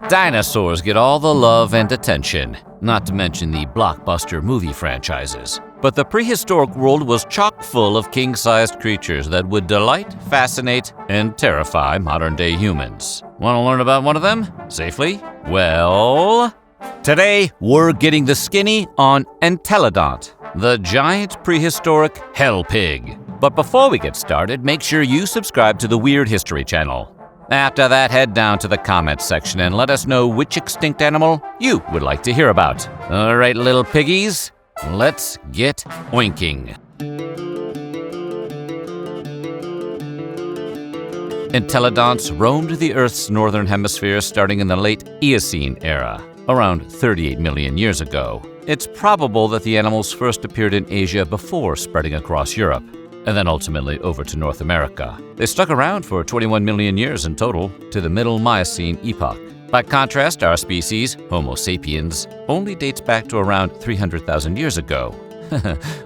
Dinosaurs get all the love and attention, not to mention the blockbuster movie franchises. But the prehistoric world was chock full of king-sized creatures that would delight, fascinate, and terrify modern-day humans. Want to learn about one of them? Safely? Well, today we're getting the skinny on Entelodont, the giant prehistoric hell pig. But before we get started, make sure you subscribe to the Weird History channel. After that, head down to the comments section and let us know which extinct animal you would like to hear about. All right, little piggies, let's get oinking. Entelodonts roamed the Earth's northern hemisphere starting in the late Eocene era, around 38 million years ago. It's probable that the animals first appeared in Asia before spreading across Europe, and then ultimately over to North America. They stuck around for 21 million years in total, to the Middle Miocene epoch. By contrast, our species, Homo sapiens, only dates back to around 300,000 years ago.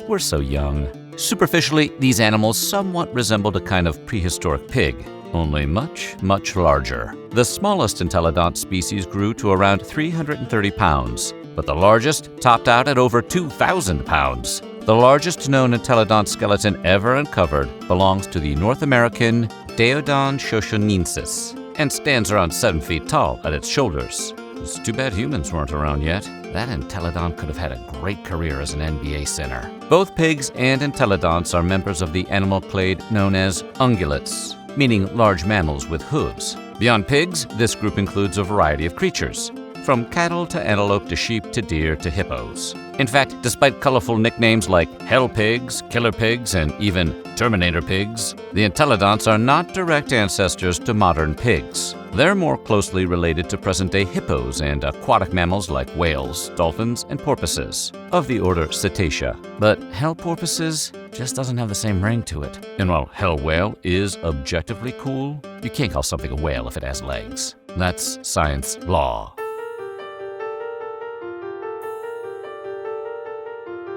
We're so young. Superficially, these animals somewhat resembled a kind of prehistoric pig, only much, much larger. The smallest Entelodont species grew to around 330 pounds, but the largest topped out at over 2,000 pounds. The largest known Entelodont skeleton ever uncovered belongs to the North American Deodon shoshonensis and stands around 7 feet tall at its shoulders. It's too bad humans weren't around yet. That Entelodont could have had a great career as an NBA center. Both pigs and Entelodonts are members of the animal clade known as ungulates, meaning large mammals with hooves. Beyond pigs, this group includes a variety of creatures, from cattle to antelope to sheep to deer to hippos. In fact, despite colorful nicknames like hell pigs, killer pigs, and even Terminator pigs, the Entelodonts are not direct ancestors to modern pigs. They're more closely related to present-day hippos and aquatic mammals like whales, dolphins, and porpoises, of the order Cetacea. But hell porpoises just doesn't have the same ring to it. And while hell whale is objectively cool, you can't call something a whale if it has legs. That's science law.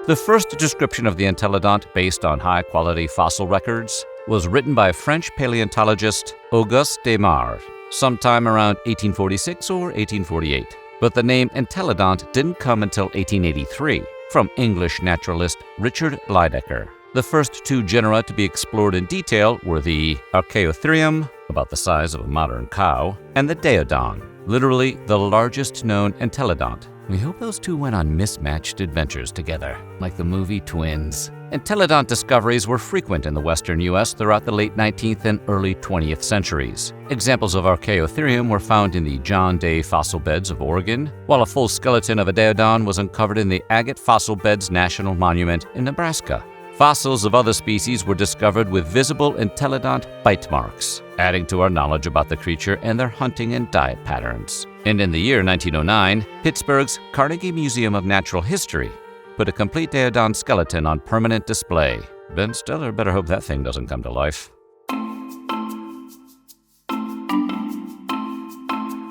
The first description of the Entelodont, based on high-quality fossil records, was written by French paleontologist Auguste Demise, sometime around 1846 or 1848. But the name Entelodont didn't come until 1883, from English naturalist Richard Lydekker. The first two genera to be explored in detail were the Archaeotherium, about the size of a modern cow, and the Deodon, literally the largest known Entelodont. We hope those two went on mismatched adventures together, like the movie Twins. Entelodont discoveries were frequent in the western U.S. throughout the late 19th and early 20th centuries. Examples of Archaeotherium were found in the John Day fossil beds of Oregon, while a full skeleton of a Deodon was uncovered in the Agate Fossil Beds National Monument in Nebraska. Fossils of other species were discovered with visible Entelodont bite marks, adding to our knowledge about the creature and their hunting and diet patterns. And in the year 1909, Pittsburgh's Carnegie Museum of Natural History put a complete Deodon skeleton on permanent display. Ben Stiller better hope that thing doesn't come to life.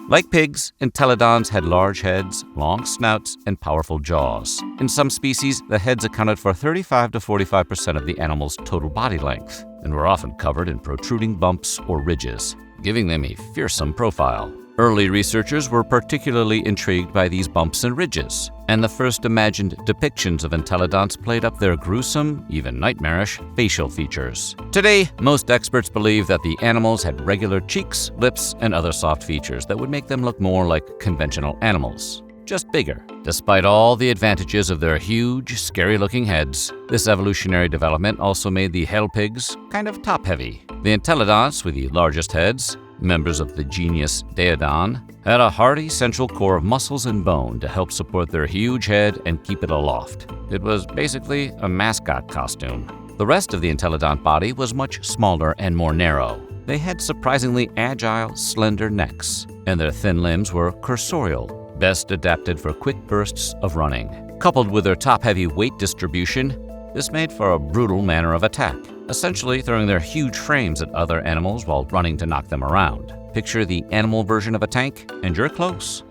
Like pigs, Entelodons had large heads, long snouts, and powerful jaws. In some species, the heads accounted for 35 to 45% of the animal's total body length, and were often covered in protruding bumps or ridges, giving them a fearsome profile. Early researchers were particularly intrigued by these bumps and ridges, and the first imagined depictions of Entelodonts played up their gruesome, even nightmarish, facial features. Today, most experts believe that the animals had regular cheeks, lips, and other soft features that would make them look more like conventional animals, just bigger. Despite all the advantages of their huge, scary-looking heads, this evolutionary development also made the hell pigs kind of top-heavy. The Entelodonts, with the largest heads, members of the genus Deodon, had a hardy central core of muscles and bone to help support their huge head and keep it aloft. It was basically a mascot costume. The rest of the Entelodont body was much smaller and more narrow. They had surprisingly agile, slender necks, and their thin limbs were cursorial, best adapted for quick bursts of running. Coupled with their top-heavy weight distribution, this made for a brutal manner of attack, essentially throwing their huge frames at other animals while running to knock them around. Picture the animal version of a tank, and you're close.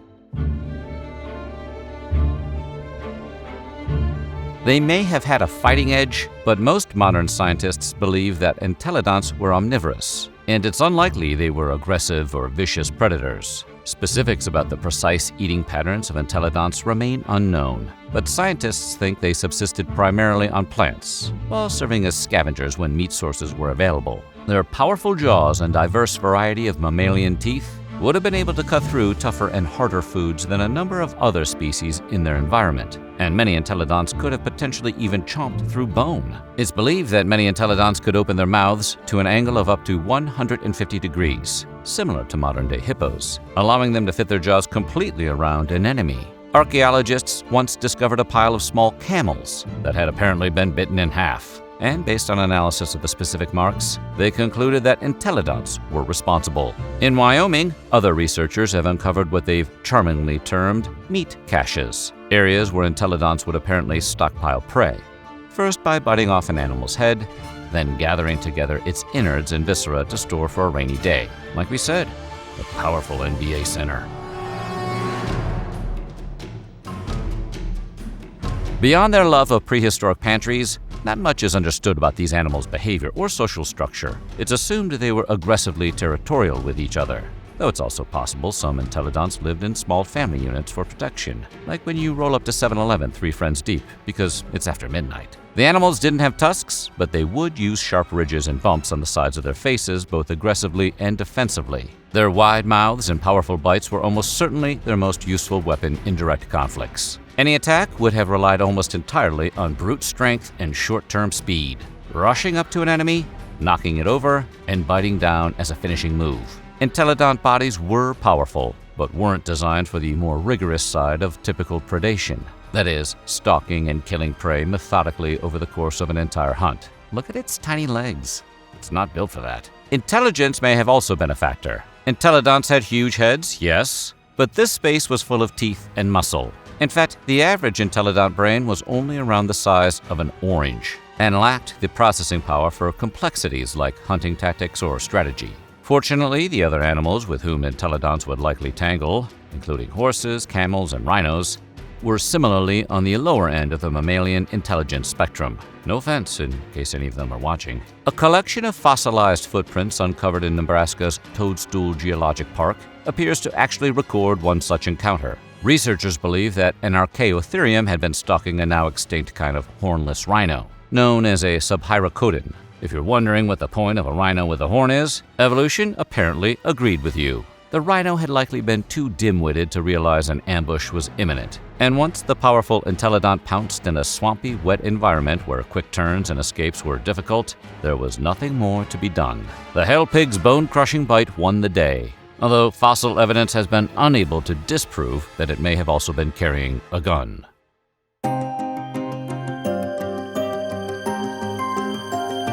They may have had a fighting edge, but most modern scientists believe that Entelodonts were omnivorous, and it's unlikely they were aggressive or vicious predators. Specifics about the precise eating patterns of entelodonts remain unknown, but scientists think they subsisted primarily on plants, while serving as scavengers when meat sources were available. Their powerful jaws and diverse variety of mammalian teeth would have been able to cut through tougher and harder foods than a number of other species in their environment, and many entelodonts could have potentially even chomped through bone. It's believed that many entelodonts could open their mouths to an angle of up to 150 degrees, similar to modern-day hippos, allowing them to fit their jaws completely around an enemy. Archaeologists once discovered a pile of small camels that had apparently been bitten in half, and based on analysis of the specific marks, they concluded that entelodonts were responsible. In Wyoming, other researchers have uncovered what they've charmingly termed meat caches, areas where entelodonts would apparently stockpile prey, first by biting off an animal's head, then gathering together its innards and viscera to store for a rainy day. Like we said, a powerful NBA center. Beyond their love of prehistoric pantries, not much is understood about these animals' behavior or social structure. It's assumed they were aggressively territorial with each other, though it's also possible some entelodonts lived in small family units for protection, like when you roll up to 7-Eleven 3 friends deep because it's after midnight. The animals didn't have tusks, but they would use sharp ridges and bumps on the sides of their faces both aggressively and defensively. Their wide mouths and powerful bites were almost certainly their most useful weapon in direct conflicts. Any attack would have relied almost entirely on brute strength and short-term speed, rushing up to an enemy, knocking it over, and biting down as a finishing move. Entelodont bodies were powerful, but weren't designed for the more rigorous side of typical predation. That is, stalking and killing prey methodically over the course of an entire hunt. Look at its tiny legs. It's not built for that. Intelligence may have also been a factor. Entelodonts had huge heads, yes, but this space was full of teeth and muscle. In fact, the average entelodont brain was only around the size of an orange and lacked the processing power for complexities like hunting tactics or strategy. Fortunately, the other animals with whom entelodonts would likely tangle, including horses, camels, and rhinos, were similarly on the lower end of the mammalian intelligence spectrum. No offense, in case any of them are watching. A collection of fossilized footprints uncovered in Nebraska's Toadstool Geologic Park appears to actually record one such encounter. Researchers believe that an Archaeotherium had been stalking a now extinct kind of hornless rhino, known as a subhyracodon. If you're wondering what the point of a rhino with a horn is, evolution apparently agreed with you. The rhino had likely been too dim-witted to realize an ambush was imminent, and once the powerful entelodont pounced in a swampy, wet environment where quick turns and escapes were difficult, there was nothing more to be done. The hell pig's bone-crushing bite won the day, although fossil evidence has been unable to disprove that it may have also been carrying a gun.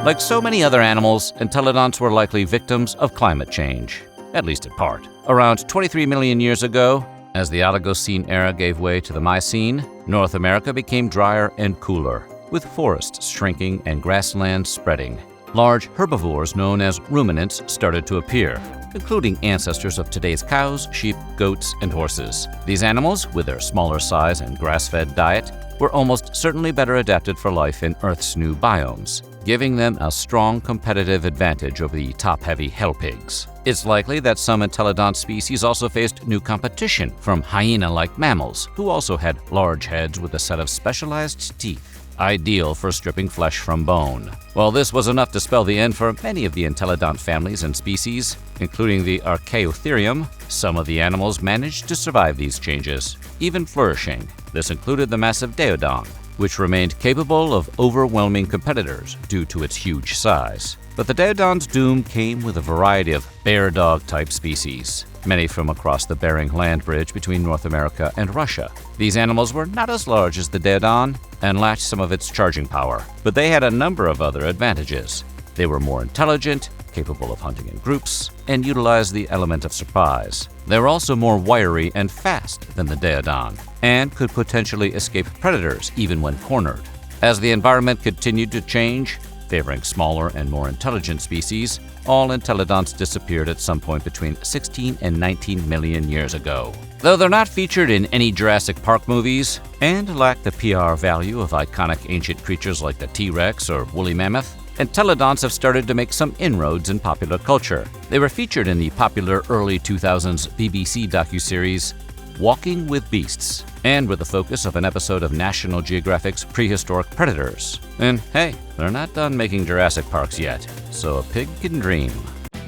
Like so many other animals, entelodonts were likely victims of climate change, at least in part. Around 23 million years ago, as the Oligocene era gave way to the Miocene, North America became drier and cooler, with forests shrinking and grasslands spreading. Large herbivores known as ruminants started to appear, including ancestors of today's cows, sheep, goats, and horses. These animals, with their smaller size and grass-fed diet, were almost certainly better adapted for life in Earth's new biomes, giving them a strong competitive advantage over the top-heavy hell pigs. It's likely that some entelodont species also faced new competition from hyena-like mammals, who also had large heads with a set of specialized teeth, ideal for stripping flesh from bone. While this was enough to spell the end for many of the entelodont families and species, including the Archaeotherium, some of the animals managed to survive these changes, even flourishing. This included the massive Deodon, which remained capable of overwhelming competitors due to its huge size. But the Deodon's doom came with a variety of bear dog-type species, many from across the Bering Land Bridge between North America and Russia. These animals were not as large as the Deodon and lacked some of its charging power, but they had a number of other advantages. They were more intelligent, capable of hunting in groups, and utilized the element of surprise. They were also more wiry and fast than the Deodon, and could potentially escape predators even when cornered. As the environment continued to change, favoring smaller and more intelligent species, all entelodonts disappeared at some point between 16 and 19 million years ago. Though they're not featured in any Jurassic Park movies, and lack the PR value of iconic ancient creatures like the T-Rex or woolly mammoth, entelodonts have started to make some inroads in popular culture. They were featured in the popular early 2000s BBC docuseries Walking with Beasts, and with the focus of an episode of National Geographic's Prehistoric Predators. And hey, they're not done making Jurassic Parks yet, so a pig can dream.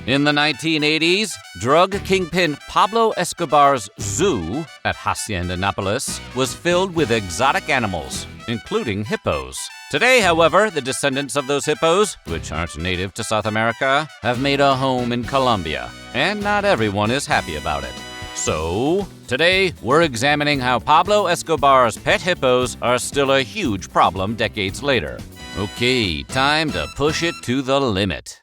In the 1980s, drug kingpin Pablo Escobar's zoo at Hacienda Nápoles was filled with exotic animals, including hippos. Today, however, the descendants of those hippos, which aren't native to South America, have made a home in Colombia, and not everyone is happy about it. So, today we're examining how Pablo Escobar's pet hippos are still a huge problem decades later. Okay, time to push it to the limit.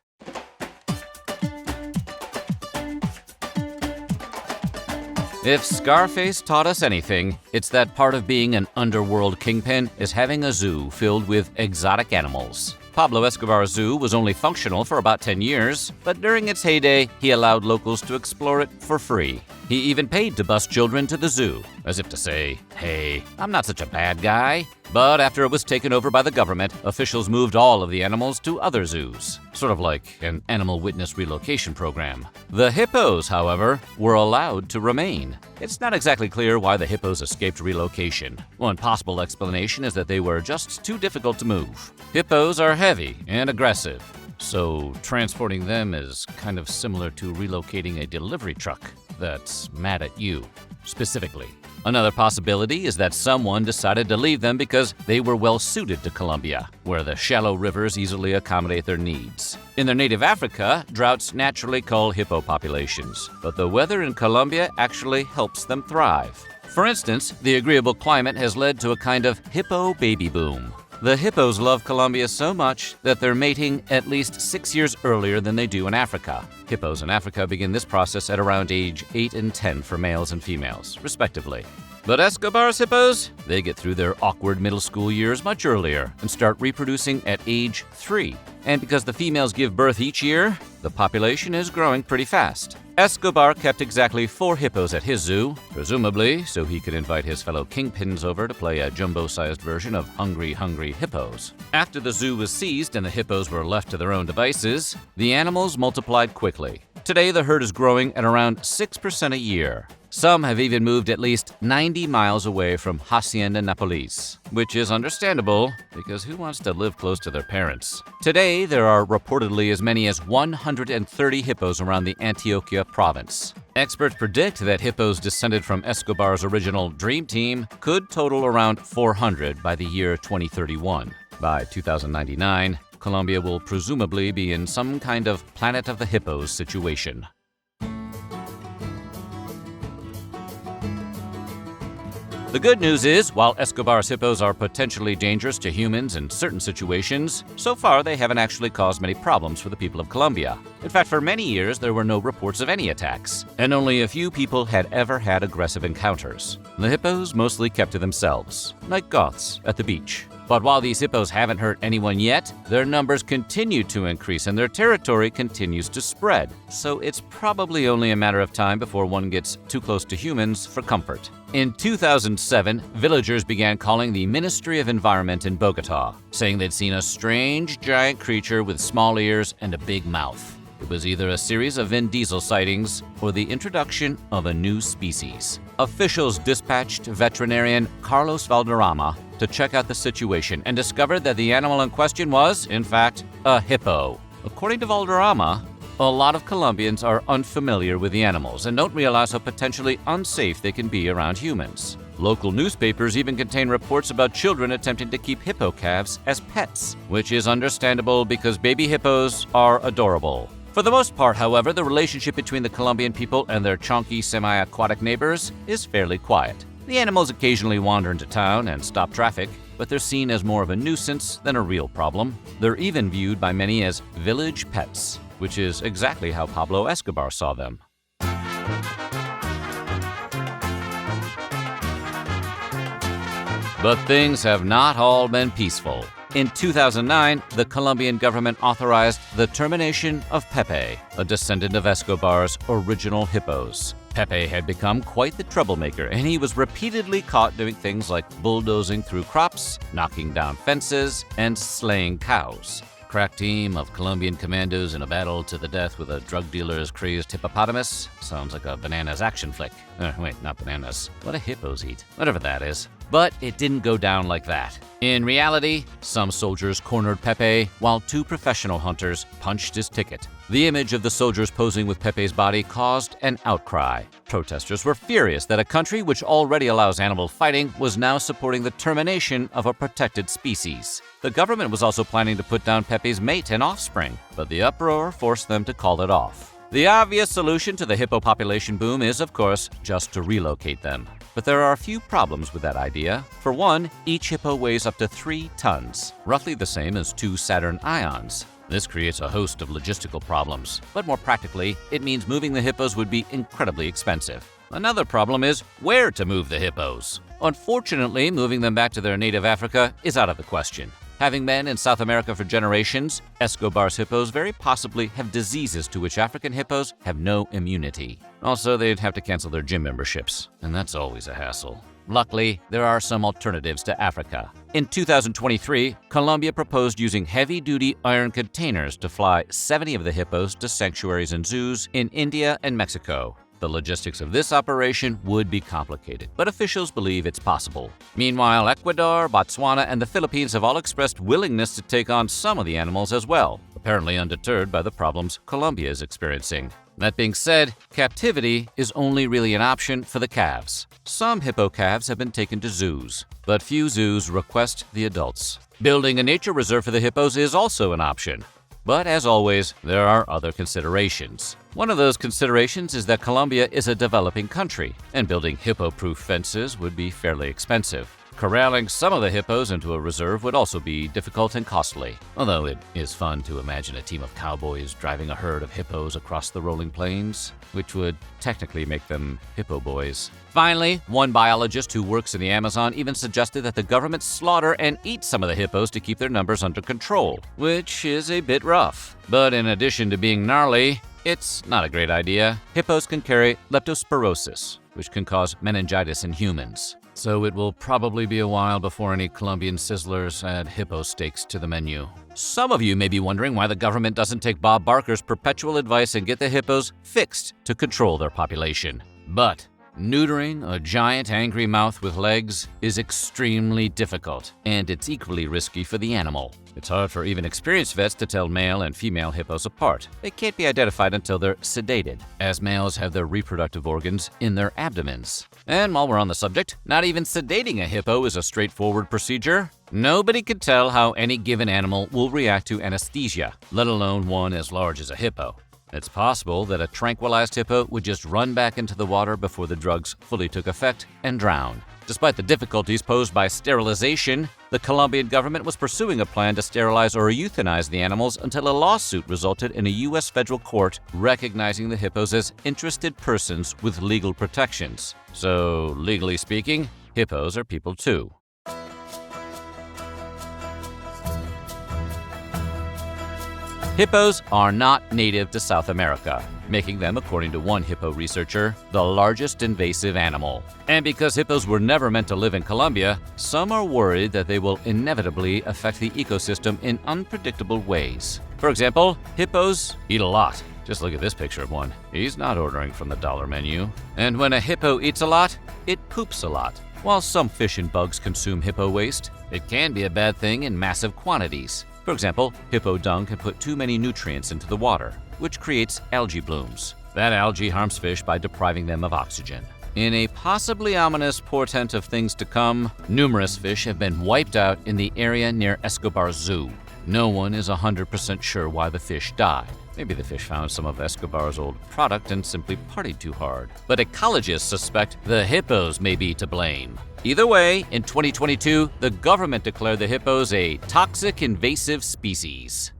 If Scarface taught us anything, it's that part of being an underworld kingpin is having a zoo filled with exotic animals. Pablo Escobar's zoo was only functional for about 10 years, but during its heyday, he allowed locals to explore it for free. He even paid to bus children to the zoo, as if to say, hey, I'm not such a bad guy. But after it was taken over by the government, officials moved all of the animals to other zoos, sort of like an animal witness relocation program. The hippos, however, were allowed to remain. It's not exactly clear why the hippos escaped relocation. One possible explanation is that they were just too difficult to move. Hippos are heavy and aggressive, so transporting them is kind of similar to relocating a delivery truck that's mad at you, specifically. Another possibility is that someone decided to leave them because they were well suited to Colombia, where the shallow rivers easily accommodate their needs. In their native Africa, droughts naturally cull hippo populations, but the weather in Colombia actually helps them thrive. For instance, the agreeable climate has led to a kind of hippo baby boom. The hippos love Colombia so much that they're mating at least 6 years earlier than they do in Africa. Hippos in Africa begin this process at around age 8 and 10 for males and females, respectively. But Escobar's hippos, they get through their awkward middle school years much earlier and start reproducing at age 3. And because the females give birth each year, the population is growing pretty fast. Escobar kept exactly 4 hippos at his zoo, presumably so he could invite his fellow kingpins over to play a jumbo-sized version of Hungry Hungry Hippos. After the zoo was seized and the hippos were left to their own devices, the animals multiplied quickly. Today, the herd is growing at around 6% a year. Some have even moved at least 90 miles away from Hacienda Nápoles, which is understandable because who wants to live close to their parents? Today, there are reportedly as many as 130 hippos around the Antioquia province. Experts predict that hippos descended from Escobar's original Dream Team could total around 400 by the year 2031. By 2099, Colombia will presumably be in some kind of Planet of the Hippos situation. The good news is, while Escobar's hippos are potentially dangerous to humans in certain situations, so far they haven't actually caused many problems for the people of Colombia. In fact, for many years there were no reports of any attacks, and only a few people had ever had aggressive encounters. The hippos mostly kept to themselves, like goths at the beach. But while these hippos haven't hurt anyone yet, their numbers continue to increase and their territory continues to spread. So it's probably only a matter of time before one gets too close to humans for comfort. In 2007, villagers began calling the Ministry of Environment in Bogotá, saying they'd seen a strange giant creature with small ears and a big mouth. It was either a series of Vin Diesel sightings or the introduction of a new species. Officials dispatched veterinarian Carlos Valderrama to check out the situation and discovered that the animal in question was, in fact, a hippo. According to Valderrama, a lot of Colombians are unfamiliar with the animals and don't realize how potentially unsafe they can be around humans. Local newspapers even contain reports about children attempting to keep hippo calves as pets, which is understandable because baby hippos are adorable. For the most part, however, the relationship between the Colombian people and their chunky semi-aquatic neighbors is fairly quiet. The animals occasionally wander into town and stop traffic, but they're seen as more of a nuisance than a real problem. They're even viewed by many as village pets, which is exactly how Pablo Escobar saw them. But things have not all been peaceful. In 2009, the Colombian government authorized the termination of Pepe, a descendant of Escobar's original hippos. Pepe had become quite the troublemaker, and he was repeatedly caught doing things like bulldozing through crops, knocking down fences, and slaying cows. crack team of Colombian commandos in a battle to the death with a drug dealer's crazed hippopotamus? Sounds like a Bananas action flick. Wait, not bananas. What do hippos eat? Whatever that is. But it didn't go down like that. In reality, some soldiers cornered Pepe while 2 professional hunters punched his ticket. The image of the soldiers posing with Pepe's body caused an outcry. Protesters were furious that a country which already allows animal fighting was now supporting the termination of a protected species. The government was also planning to put down Pepe's mate and offspring, but the uproar forced them to call it off. The obvious solution to the hippo population boom is, of course, just to relocate them. But there are a few problems with that idea. For one, each hippo weighs up to 3 tons, roughly the same as 2 Saturn ions. This creates a host of logistical problems, but more practically, it means moving the hippos would be incredibly expensive. Another problem is where to move the hippos. Unfortunately, moving them back to their native Africa is out of the question. Having been in South America for generations, Escobar's hippos very possibly have diseases to which African hippos have no immunity. Also, they'd have to cancel their gym memberships, and that's always a hassle. Luckily, there are some alternatives to Africa. In 2023, Colombia proposed using heavy-duty iron containers to fly 70 of the hippos to sanctuaries and zoos in India and Mexico. The logistics of this operation would be complicated, but officials believe it's possible. Meanwhile, Ecuador, Botswana, and the Philippines have all expressed willingness to take on some of the animals as well, apparently undeterred by the problems Colombia is experiencing. That being said, captivity is only really an option for the calves. Some hippo calves have been taken to zoos, but few zoos request the adults. Building a nature reserve for the hippos is also an option. But as always, there are other considerations. One of those considerations is that Colombia is a developing country, and building hippo-proof fences would be fairly expensive. Corralling some of the hippos into a reserve would also be difficult and costly, although it is fun to imagine a team of cowboys driving a herd of hippos across the rolling plains, which would technically make them hippo boys. Finally, one biologist who works in the Amazon even suggested that the government slaughter and eat some of the hippos to keep their numbers under control, which is a bit rough. But in addition to being gnarly, it's not a great idea. Hippos can carry leptospirosis, which can cause meningitis in humans. So it will probably be a while before any Colombian sizzlers add hippo steaks to the menu. Some of you may be wondering why the government doesn't take Bob Barker's perpetual advice and get the hippos fixed to control their population. But neutering a giant angry mouth with legs is extremely difficult, and it's equally risky for the animal. It's hard for even experienced vets to tell male and female hippos apart. They can't be identified until they're sedated, as males have their reproductive organs in their abdomens. And while we're on the subject, not even sedating a hippo is a straightforward procedure. Nobody can tell how any given animal will react to anesthesia, let alone one as large as a hippo. It's possible that a tranquilized hippo would just run back into the water before the drugs fully took effect and drown. Despite the difficulties posed by sterilization, the Colombian government was pursuing a plan to sterilize or euthanize the animals until a lawsuit resulted in a U.S. federal court recognizing the hippos as interested persons with legal protections. So, legally speaking, hippos are people too. Hippos are not native to South America, making them, according to one hippo researcher, the largest invasive animal. And because hippos were never meant to live in Colombia, some are worried that they will inevitably affect the ecosystem in unpredictable ways. For example, hippos eat a lot. Just look at this picture of one. He's not ordering from the dollar menu. And when a hippo eats a lot, it poops a lot. While some fish and bugs consume hippo waste, it can be a bad thing in massive quantities. For example, hippo dung can put too many nutrients into the water, which creates algae blooms. That algae harms fish by depriving them of oxygen. In a possibly ominous portent of things to come, numerous fish have been wiped out in the area near Escobar's zoo. No one is 100% sure why the fish died. Maybe the fish found some of Escobar's old product and simply partied too hard. But ecologists suspect the hippos may be to blame. Either way, in 2022, the government declared the hippos a toxic invasive species.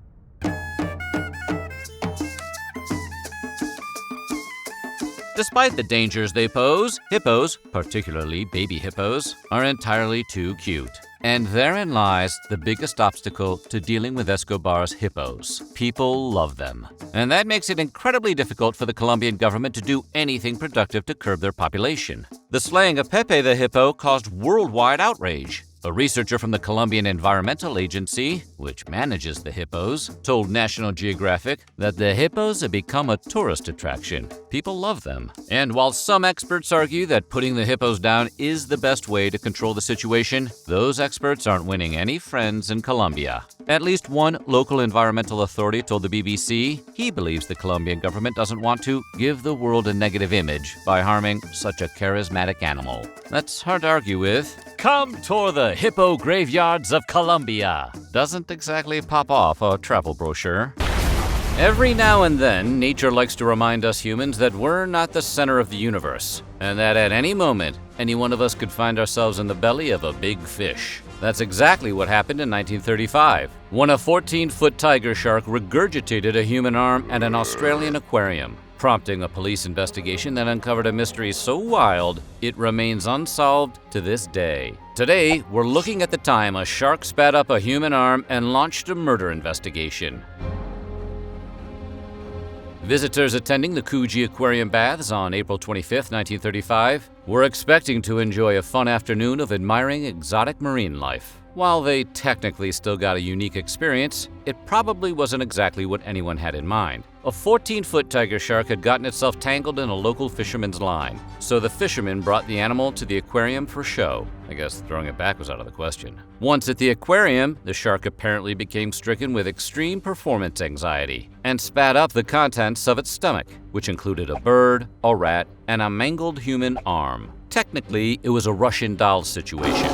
Despite the dangers they pose, hippos, particularly baby hippos, are entirely too cute. And therein lies the biggest obstacle to dealing with Escobar's hippos. People love them. And that makes it incredibly difficult for the Colombian government to do anything productive to curb their population. The slaying of Pepe the hippo caused worldwide outrage. A researcher from the Colombian Environmental Agency, which manages the hippos, told National Geographic that the hippos have become a tourist attraction. People love them. And while some experts argue that putting the hippos down is the best way to control the situation, those experts aren't winning any friends in Colombia. At least one local environmental authority told the BBC he believes the Colombian government doesn't want to give the world a negative image by harming such a charismatic animal. That's hard to argue with. Come tour the hippo graveyards of Colombia. Doesn't exactly pop off a travel brochure. Every now and then, nature likes to remind us humans that we're not the center of the universe, and that at any moment, any one of us could find ourselves in the belly of a big fish. That's exactly what happened in 1935, when a 14-foot tiger shark regurgitated a human arm at an Australian aquarium, prompting a police investigation that uncovered a mystery so wild it remains unsolved to this day. Today, we're looking at the time a shark spat up a human arm and launched a murder investigation. Visitors attending the Coogee Aquarium Baths on April 25, 1935, were expecting to enjoy a fun afternoon of admiring exotic marine life. While they technically still got a unique experience, it probably wasn't exactly what anyone had in mind. A 14-foot tiger shark had gotten itself tangled in a local fisherman's line, so the fisherman brought the animal to the aquarium for show. I guess throwing it back was out of the question. Once at the aquarium, the shark apparently became stricken with extreme performance anxiety and spat up the contents of its stomach, which included a bird, a rat, and a mangled human arm. Technically, it was a Russian doll situation.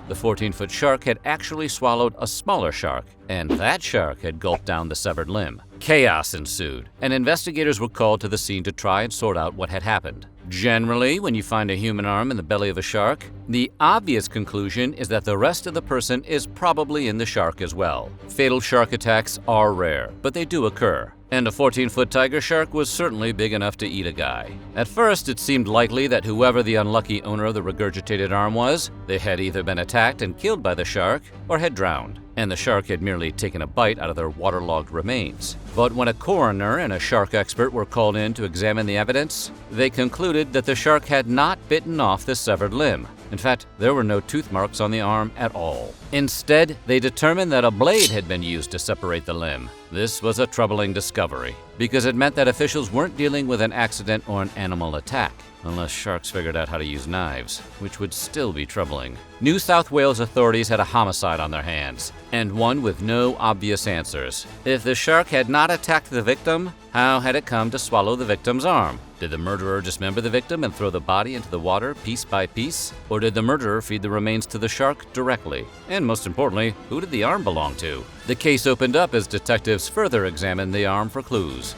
The 14-foot shark had actually swallowed a smaller shark, and that shark had gulped down the severed limb. Chaos ensued, and investigators were called to the scene to try and sort out what had happened. Generally, when you find a human arm in the belly of a shark, the obvious conclusion is that the rest of the person is probably in the shark as well. Fatal shark attacks are rare, but they do occur. And a 14-foot tiger shark was certainly big enough to eat a guy. At first, it seemed likely that whoever the unlucky owner of the regurgitated arm was, they had either been attacked and killed by the shark or had drowned, and the shark had merely taken a bite out of their waterlogged remains. But when a coroner and a shark expert were called in to examine the evidence, they concluded that the shark had not bitten off the severed limb. In fact, there were no tooth marks on the arm at all. Instead, they determined that a blade had been used to separate the limb. This was a troubling discovery, because it meant that officials weren't dealing with an accident or an animal attack, unless sharks figured out how to use knives, which would still be troubling. New South Wales authorities had a homicide on their hands, and one with no obvious answers. If the shark had not attacked the victim, how had it come to swallow the victim's arm? Did the murderer dismember the victim and throw the body into the water piece by piece? Or did the murderer feed the remains to the shark directly? And most importantly, who did the arm belong to? The case opened up as detectives further examined the arm for clues.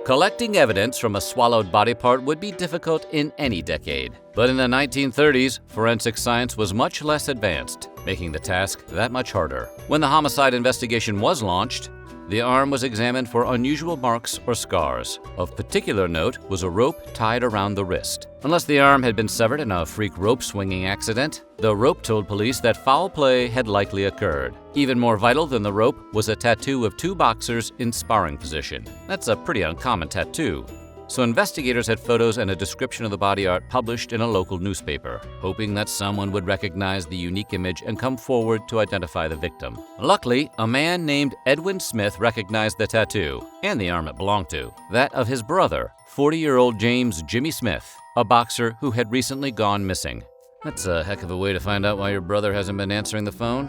Collecting evidence from a swallowed body part would be difficult in any decade. But in the 1930s, forensic science was much less advanced, making the task that much harder. When the homicide investigation was launched, the arm was examined for unusual marks or scars. Of particular note was a rope tied around the wrist. Unless the arm had been severed in a freak rope swinging accident, the rope told police that foul play had likely occurred. Even more vital than the rope was a tattoo of two boxers in sparring position. That's a pretty uncommon tattoo. So investigators had photos and a description of the body art published in a local newspaper, hoping that someone would recognize the unique image and come forward to identify the victim. Luckily, a man named Edwin Smith recognized the tattoo and the arm it belonged to, that of his brother, 40-year-old James Jimmy Smith, a boxer who had recently gone missing. That's a heck of a way to find out why your brother hasn't been answering the phone.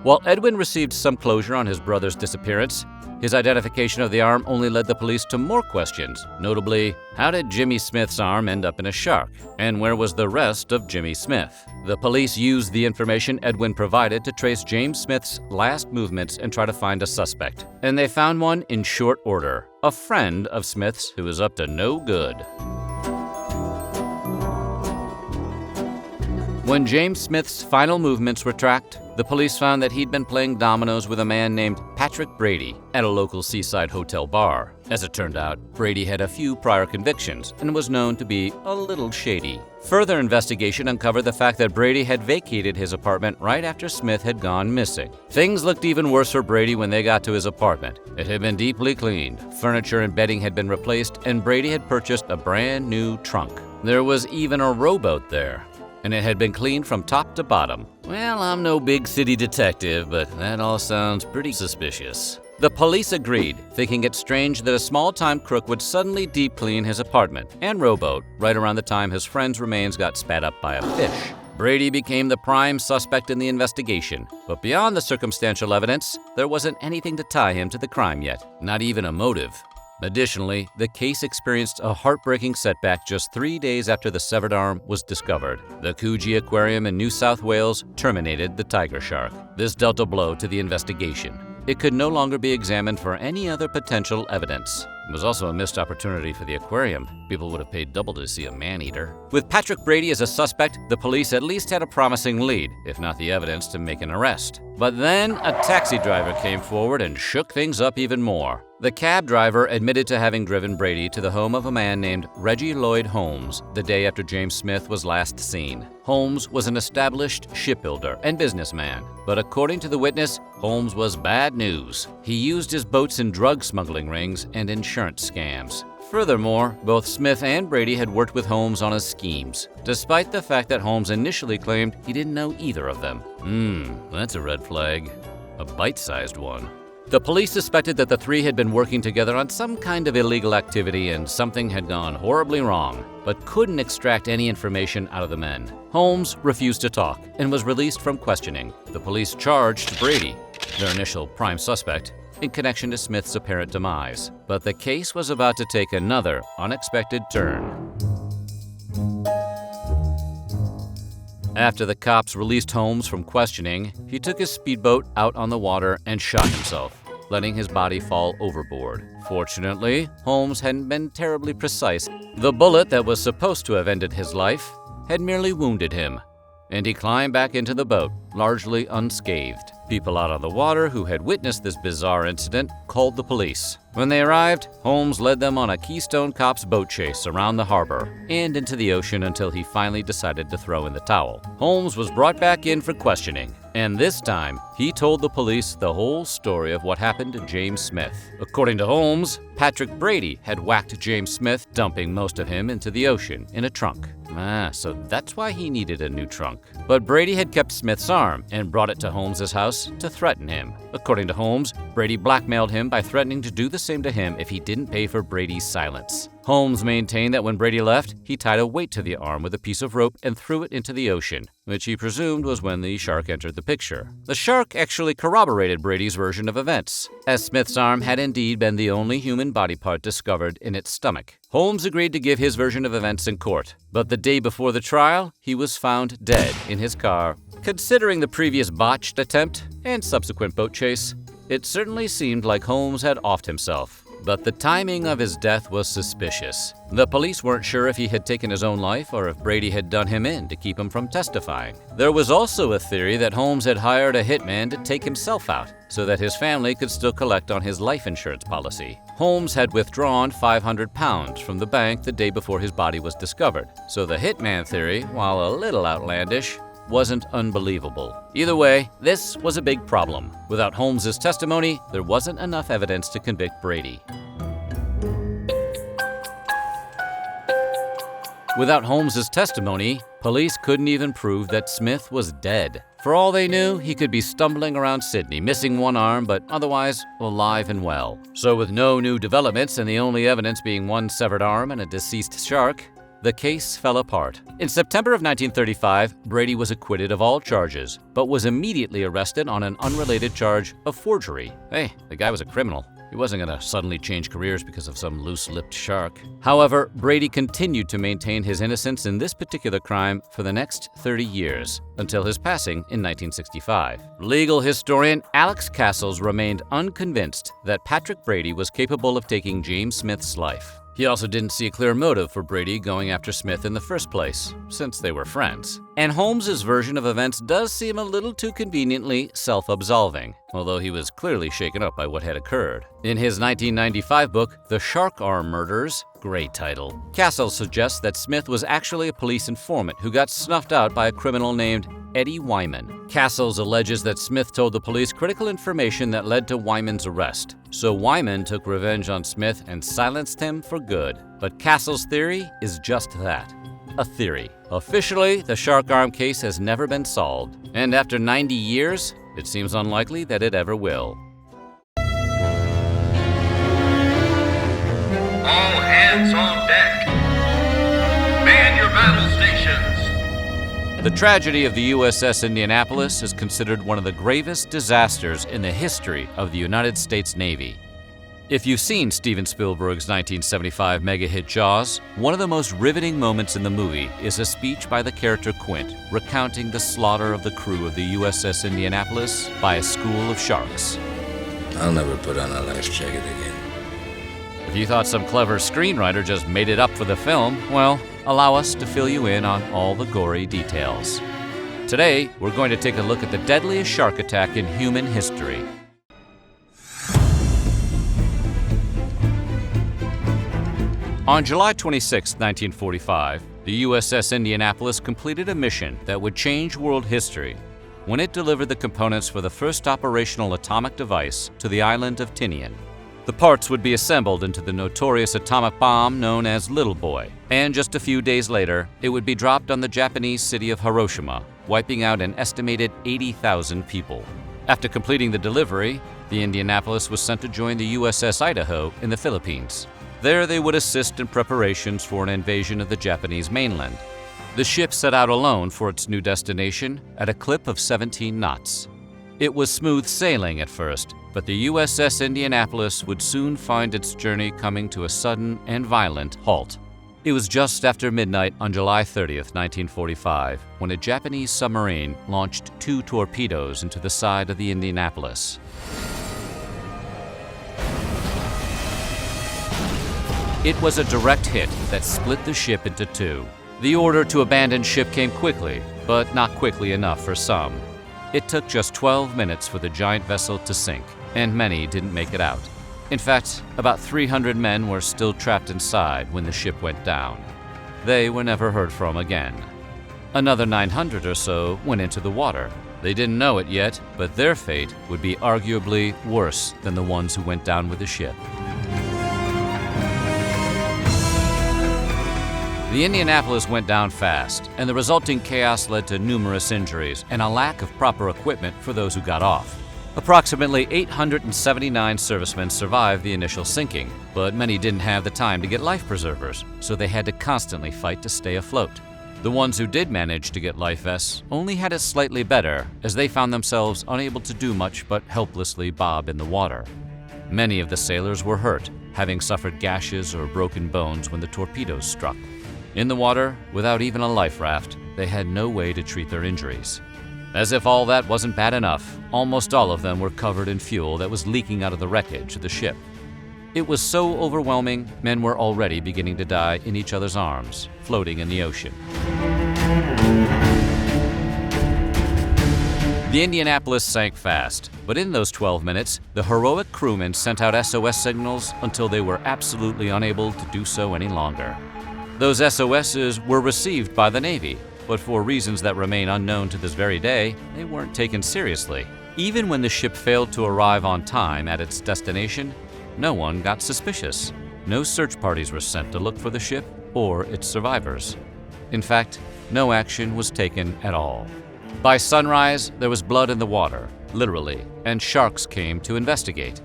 While Edwin received some closure on his brother's disappearance, his identification of the arm only led the police to more questions. Notably, how did Jimmy Smith's arm end up in a shark? And where was the rest of Jimmy Smith? The police used the information Edwin provided to trace James Smith's last movements and try to find a suspect. And they found one in short order, a friend of Smith's who was up to no good. When James Smith's final movements were tracked, the police found that he'd been playing dominoes with a man named Patrick Brady at a local seaside hotel bar. As it turned out, Brady had a few prior convictions and was known to be a little shady. Further investigation uncovered the fact that Brady had vacated his apartment right after Smith had gone missing. Things looked even worse for Brady when they got to his apartment. It had been deeply cleaned, furniture and bedding had been replaced, and Brady had purchased a brand new trunk. There was even a rowboat there, and it had been cleaned from top to bottom. Well, I'm no big city detective, but that all sounds pretty suspicious. The police agreed, thinking it strange that a small-time crook would suddenly deep clean his apartment and rowboat right around the time his friend's remains got spat up by a fish. Brady became the prime suspect in the investigation, but beyond the circumstantial evidence, there wasn't anything to tie him to the crime yet, not even a motive. Additionally, the case experienced a heartbreaking setback just 3 days after the severed arm was discovered. The Coogee Aquarium in New South Wales terminated the tiger shark. This dealt a blow to the investigation. It could no longer be examined for any other potential evidence. It was also a missed opportunity for the aquarium. People would have paid double to see a man-eater. With Patrick Brady as a suspect, the police at least had a promising lead, if not the evidence to make an arrest. But then a taxi driver came forward and shook things up even more. The cab driver admitted to having driven Brady to the home of a man named Reggie Lloyd Holmes the day after James Smith was last seen. Holmes was an established shipbuilder and businessman, but according to the witness, Holmes was bad news. He used his boats in drug smuggling rings and insurance scams. Furthermore, both Smith and Brady had worked with Holmes on his schemes, despite the fact that Holmes initially claimed he didn't know either of them. That's a red flag. A bite-sized one. The police suspected that the three had been working together on some kind of illegal activity and something had gone horribly wrong, but couldn't extract any information out of the men. Holmes refused to talk and was released from questioning. The police charged Brady, their initial prime suspect, in connection to Smith's apparent demise. But the case was about to take another unexpected turn. After the cops released Holmes from questioning, he took his speedboat out on the water and shot himself, letting his body fall overboard. Fortunately, Holmes hadn't been terribly precise. The bullet that was supposed to have ended his life had merely wounded him, and he climbed back into the boat, largely unscathed. People out on the water who had witnessed this bizarre incident called the police. When they arrived, Holmes led them on a Keystone Cops boat chase around the harbor and into the ocean until he finally decided to throw in the towel. Holmes was brought back in for questioning, and this time, he told the police the whole story of what happened to James Smith. According to Holmes, Patrick Brady had whacked James Smith, dumping most of him into the ocean in a trunk. So that's why he needed a new trunk. But Brady had kept Smith's arm and brought it to Holmes's house to threaten him. According to Holmes, Brady blackmailed him by threatening to do the same to him if he didn't pay for Brady's silence. Holmes maintained that when Brady left, he tied a weight to the arm with a piece of rope and threw it into the ocean, which he presumed was when the shark entered the picture. The shark actually corroborated Brady's version of events, as Smith's arm had indeed been the only human body part discovered in its stomach. Holmes agreed to give his version of events in court, but the day before the trial, he was found dead in his car. Considering the previous botched attempt and subsequent boat chase, it certainly seemed like Holmes had offed himself. But the timing of his death was suspicious. The police weren't sure if he had taken his own life or if Brady had done him in to keep him from testifying. There was also a theory that Holmes had hired a hitman to take himself out so that his family could still collect on his life insurance policy. Holmes had withdrawn £500 from the bank the day before his body was discovered, so the hitman theory, while a little outlandish, wasn't unbelievable. Either way, this was a big problem. Without Holmes's testimony, there wasn't enough evidence to convict Brady. Without Holmes's testimony, police couldn't even prove that Smith was dead. For all they knew, he could be stumbling around Sydney, missing one arm, but otherwise alive and well. So with no new developments and the only evidence being one severed arm and a deceased shark, the case fell apart. In September of 1935, Brady was acquitted of all charges, but was immediately arrested on an unrelated charge of forgery. Hey, the guy was a criminal. He wasn't going to suddenly change careers because of some loose-lipped shark. However, Brady continued to maintain his innocence in this particular crime for the next 30 years, until his passing in 1965. Legal historian Alex Castles remained unconvinced that Patrick Brady was capable of taking James Smith's life. He also didn't see a clear motive for Brady going after Smith in the first place, since they were friends. And Holmes's version of events does seem a little too conveniently self-absolving, although he was clearly shaken up by what had occurred. In his 1995 book, The Shark Arm Murders, great title, Castle suggests that Smith was actually a police informant who got snuffed out by a criminal named Eddie Wyman. Castles alleges that Smith told the police critical information that led to Wyman's arrest. So Wyman took revenge on Smith and silenced him for good. But Castle's theory is just that, a theory. Officially, the shark arm case has never been solved. And after 90 years, it seems unlikely that it ever will. All hands on deck. Man your battle stations. The tragedy of the USS Indianapolis is considered one of the gravest disasters in the history of the United States Navy. If you've seen Steven Spielberg's 1975 mega-hit Jaws, one of the most riveting moments in the movie is a speech by the character Quint recounting the slaughter of the crew of the USS Indianapolis by a school of sharks. I'll never put on a life jacket again. If you thought some clever screenwriter just made it up for the film, well, allow us to fill you in on all the gory details. Today, we're going to take a look at the deadliest shark attack in human history. On July 26, 1945, the USS Indianapolis completed a mission that would change world history when it delivered the components for the first operational atomic device to the island of Tinian. The parts would be assembled into the notorious atomic bomb known as Little Boy, and just a few days later, it would be dropped on the Japanese city of Hiroshima, wiping out an estimated 80,000 people. After completing the delivery, the Indianapolis was sent to join the USS Idaho in the Philippines. There they would assist in preparations for an invasion of the Japanese mainland. The ship set out alone for its new destination at a clip of 17 knots. It was smooth sailing at first, but the USS Indianapolis would soon find its journey coming to a sudden and violent halt. It was just after midnight on July 30th, 1945, when a Japanese submarine launched 2 torpedoes into the side of the Indianapolis. It was a direct hit that split the ship into 2. The order to abandon ship came quickly, but not quickly enough for some. It took just 12 minutes for the giant vessel to sink, and many didn't make it out. In fact, about 300 men were still trapped inside when the ship went down. They were never heard from again. Another 900 or so went into the water. They didn't know it yet, but their fate would be arguably worse than the ones who went down with the ship. The Indianapolis went down fast, and the resulting chaos led to numerous injuries and a lack of proper equipment for those who got off. Approximately 879 servicemen survived the initial sinking, but many didn't have the time to get life preservers, so they had to constantly fight to stay afloat. The ones who did manage to get life vests only had it slightly better, as they found themselves unable to do much but helplessly bob in the water. Many of the sailors were hurt, having suffered gashes or broken bones when the torpedoes struck. In the water, without even a life raft, they had no way to treat their injuries. As if all that wasn't bad enough, almost all of them were covered in fuel that was leaking out of the wreckage of the ship. It was so overwhelming, men were already beginning to die in each other's arms, floating in the ocean. The Indianapolis sank fast, but in those 12 minutes, the heroic crewmen sent out SOS signals until they were absolutely unable to do so any longer. Those SOSs were received by the Navy, but for reasons that remain unknown to this very day, they weren't taken seriously. Even when the ship failed to arrive on time at its destination, no one got suspicious. No search parties were sent to look for the ship or its survivors. In fact, no action was taken at all. By sunrise, there was blood in the water, literally, and sharks came to investigate.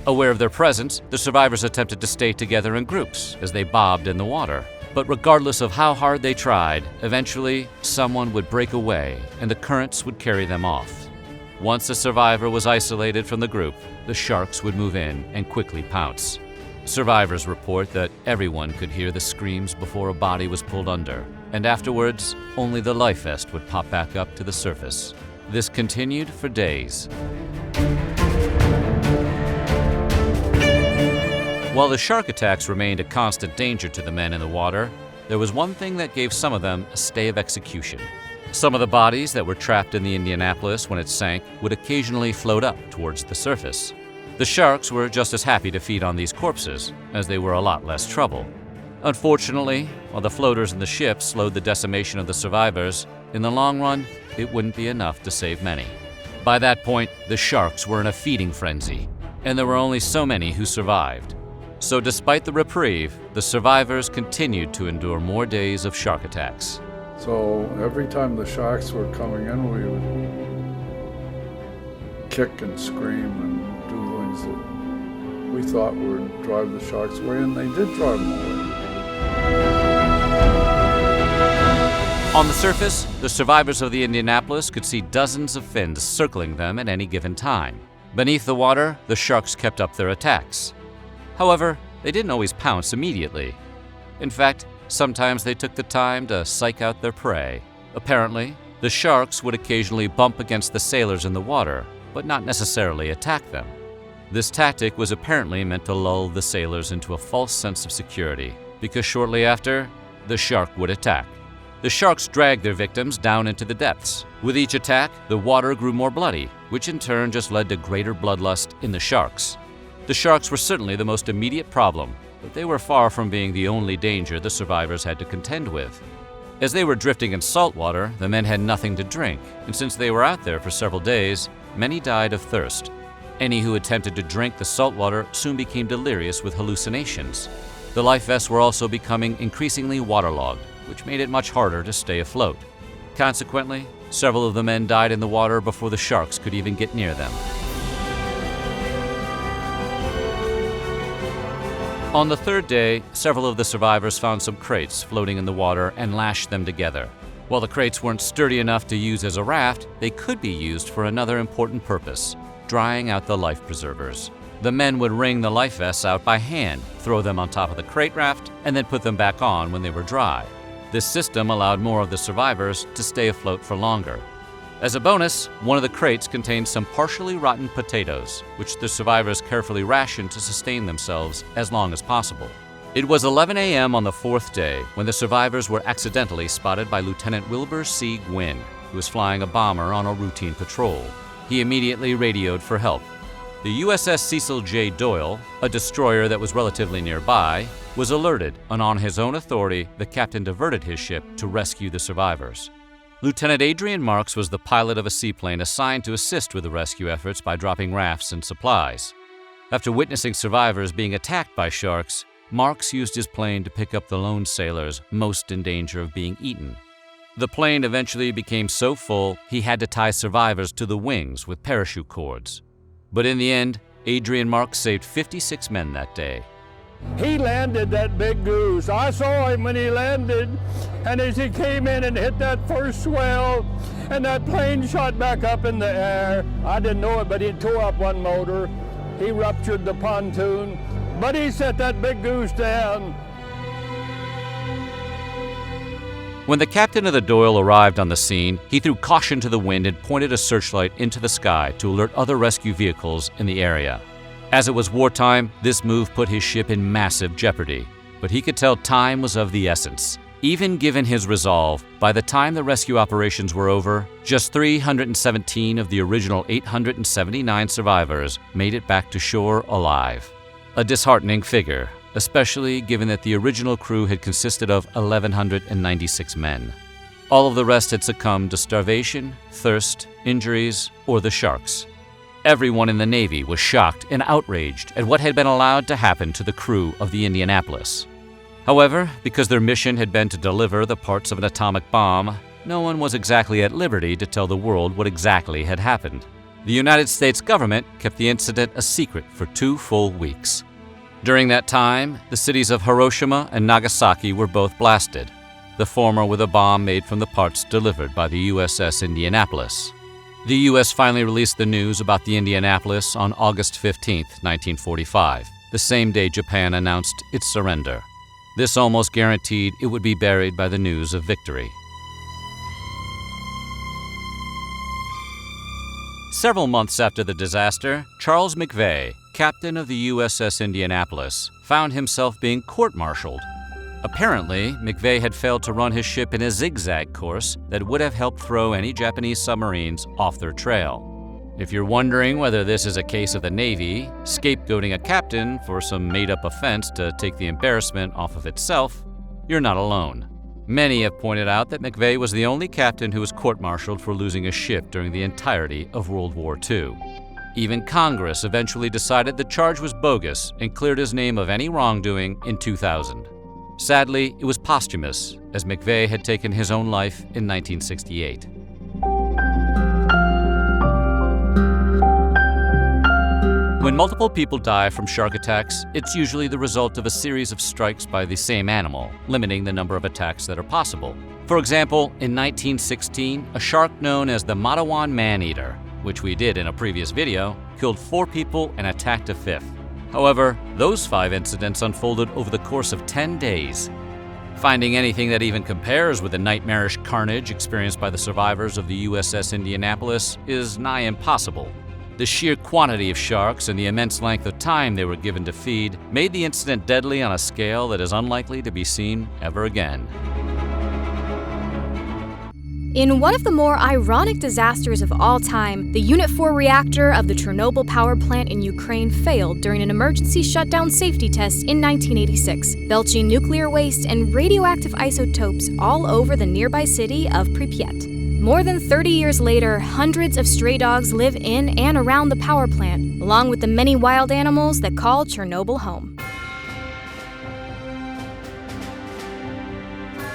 Aware of their presence, the survivors attempted to stay together in groups as they bobbed in the water. But regardless of how hard they tried, eventually someone would break away and the currents would carry them off. Once a survivor was isolated from the group, the sharks would move in and quickly pounce. Survivors report that everyone could hear the screams before a body was pulled under, and afterwards, only the life vest would pop back up to the surface. This continued for days. While the shark attacks remained a constant danger to the men in the water, there was one thing that gave some of them a stay of execution. Some of the bodies that were trapped in the Indianapolis when it sank would occasionally float up towards the surface. The sharks were just as happy to feed on these corpses, as they were a lot less trouble. Unfortunately, while the floaters in the ship slowed the decimation of the survivors, in the long run, it wouldn't be enough to save many. By that point, the sharks were in a feeding frenzy, and there were only so many who survived. So despite the reprieve, the survivors continued to endure more days of shark attacks. So every time the sharks were coming in, we would kick and scream and do things that we thought would drive the sharks away, and they did drive them away. On the surface, the survivors of the Indianapolis could see dozens of fins circling them at any given time. Beneath the water, the sharks kept up their attacks. However, they didn't always pounce immediately. In fact, sometimes they took the time to psych out their prey. Apparently, the sharks would occasionally bump against the sailors in the water, but not necessarily attack them. This tactic was apparently meant to lull the sailors into a false sense of security, because shortly after, the shark would attack. The sharks dragged their victims down into the depths. With each attack, the water grew more bloody, which in turn just led to greater bloodlust in the sharks. The sharks were certainly the most immediate problem, but they were far from being the only danger the survivors had to contend with. As they were drifting in salt water, the men had nothing to drink, and since they were out there for several days, many died of thirst. Any who attempted to drink the salt water soon became delirious with hallucinations. The life vests were also becoming increasingly waterlogged, which made it much harder to stay afloat. Consequently, several of the men died in the water before the sharks could even get near them. On the third day, several of the survivors found some crates floating in the water and lashed them together. While the crates weren't sturdy enough to use as a raft, they could be used for another important purpose: drying out the life preservers. The men would wring the life vests out by hand, throw them on top of the crate raft, and then put them back on when they were dry. This system allowed more of the survivors to stay afloat for longer. As a bonus, one of the crates contained some partially rotten potatoes, which the survivors carefully rationed to sustain themselves as long as possible. It was 11 a.m. on the fourth day when the survivors were accidentally spotted by Lieutenant Wilbur C. Gwynn, who was flying a bomber on a routine patrol. He immediately radioed for help. The USS Cecil J. Doyle, a destroyer that was relatively nearby, was alerted, and on his own authority, the captain diverted his ship to rescue the survivors. Lieutenant Adrian Marks was the pilot of a seaplane assigned to assist with the rescue efforts by dropping rafts and supplies. After witnessing survivors being attacked by sharks, Marks used his plane to pick up the lone sailors most in danger of being eaten. The plane eventually became so full he had to tie survivors to the wings with parachute cords. But in the end, Adrian Marks saved 56 men that day. He landed that big goose. I saw him when he landed, and as he came in and hit that first swell, and that plane shot back up in the air, I didn't know it, but he tore up one motor. He ruptured the pontoon, but he set that big goose down. When the captain of the Doyle arrived on the scene, he threw caution to the wind and pointed a searchlight into the sky to alert other rescue vehicles in the area. As it was wartime, this move put his ship in massive jeopardy, but he could tell time was of the essence. Even given his resolve, by the time the rescue operations were over, just 317 of the original 879 survivors made it back to shore alive. A disheartening figure, especially given that the original crew had consisted of 1,196 men. All of the rest had succumbed to starvation, thirst, injuries, or the sharks. Everyone in the Navy was shocked and outraged at what had been allowed to happen to the crew of the Indianapolis. However, because their mission had been to deliver the parts of an atomic bomb, no one was exactly at liberty to tell the world what exactly had happened. The United States government kept the incident a secret for 2 full weeks. During that time, the cities of Hiroshima and Nagasaki were both blasted, the former with a bomb made from the parts delivered by the USS Indianapolis. The U.S. finally released the news about the Indianapolis on August 15, 1945, the same day Japan announced its surrender. This almost guaranteed it would be buried by the news of victory. Several months after the disaster, Charles McVeigh, captain of the USS Indianapolis, found himself being court-martialed. Apparently, McVeigh had failed to run his ship in a zigzag course that would have helped throw any Japanese submarines off their trail. If you're wondering whether this is a case of the Navy scapegoating a captain for some made-up offense to take the embarrassment off of itself, you're not alone. Many have pointed out that McVeigh was the only captain who was court-martialed for losing a ship during the entirety of World War II. Even Congress eventually decided the charge was bogus and cleared his name of any wrongdoing in 2000. Sadly, it was posthumous, as McVeigh had taken his own life in 1968. When multiple people die from shark attacks, it's usually the result of a series of strikes by the same animal, limiting the number of attacks that are possible. For example, in 1916, a shark known as the Matawan man-eater, which we did in a previous video, killed 4 people and attacked a 5th. However, those 5 incidents unfolded over the course of 10 days. Finding anything that even compares with the nightmarish carnage experienced by the survivors of the USS Indianapolis is nigh impossible. The sheer quantity of sharks and the immense length of time they were given to feed made the incident deadly on a scale that is unlikely to be seen ever again. In one of the more ironic disasters of all time, the Unit 4 reactor of the Chernobyl power plant in Ukraine failed during an emergency shutdown safety test in 1986, belching nuclear waste and radioactive isotopes all over the nearby city of Pripyat. More than 30 years later, hundreds of stray dogs live in and around the power plant, along with the many wild animals that call Chernobyl home.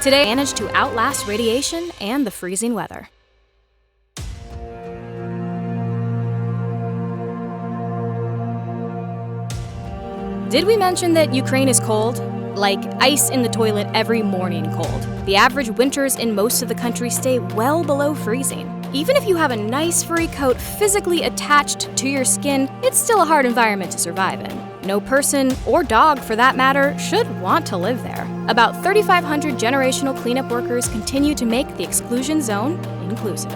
Today, managed to outlast radiation and the freezing weather. Did we mention that Ukraine is cold? Like ice in the toilet every morning cold. The average winters in most of the country stay well below freezing. Even if you have a nice furry coat physically attached to your skin, it's still a hard environment to survive in. No person, or dog for that matter, should want to live there. About 3,500 generational cleanup workers continue to make the exclusion zone inclusive.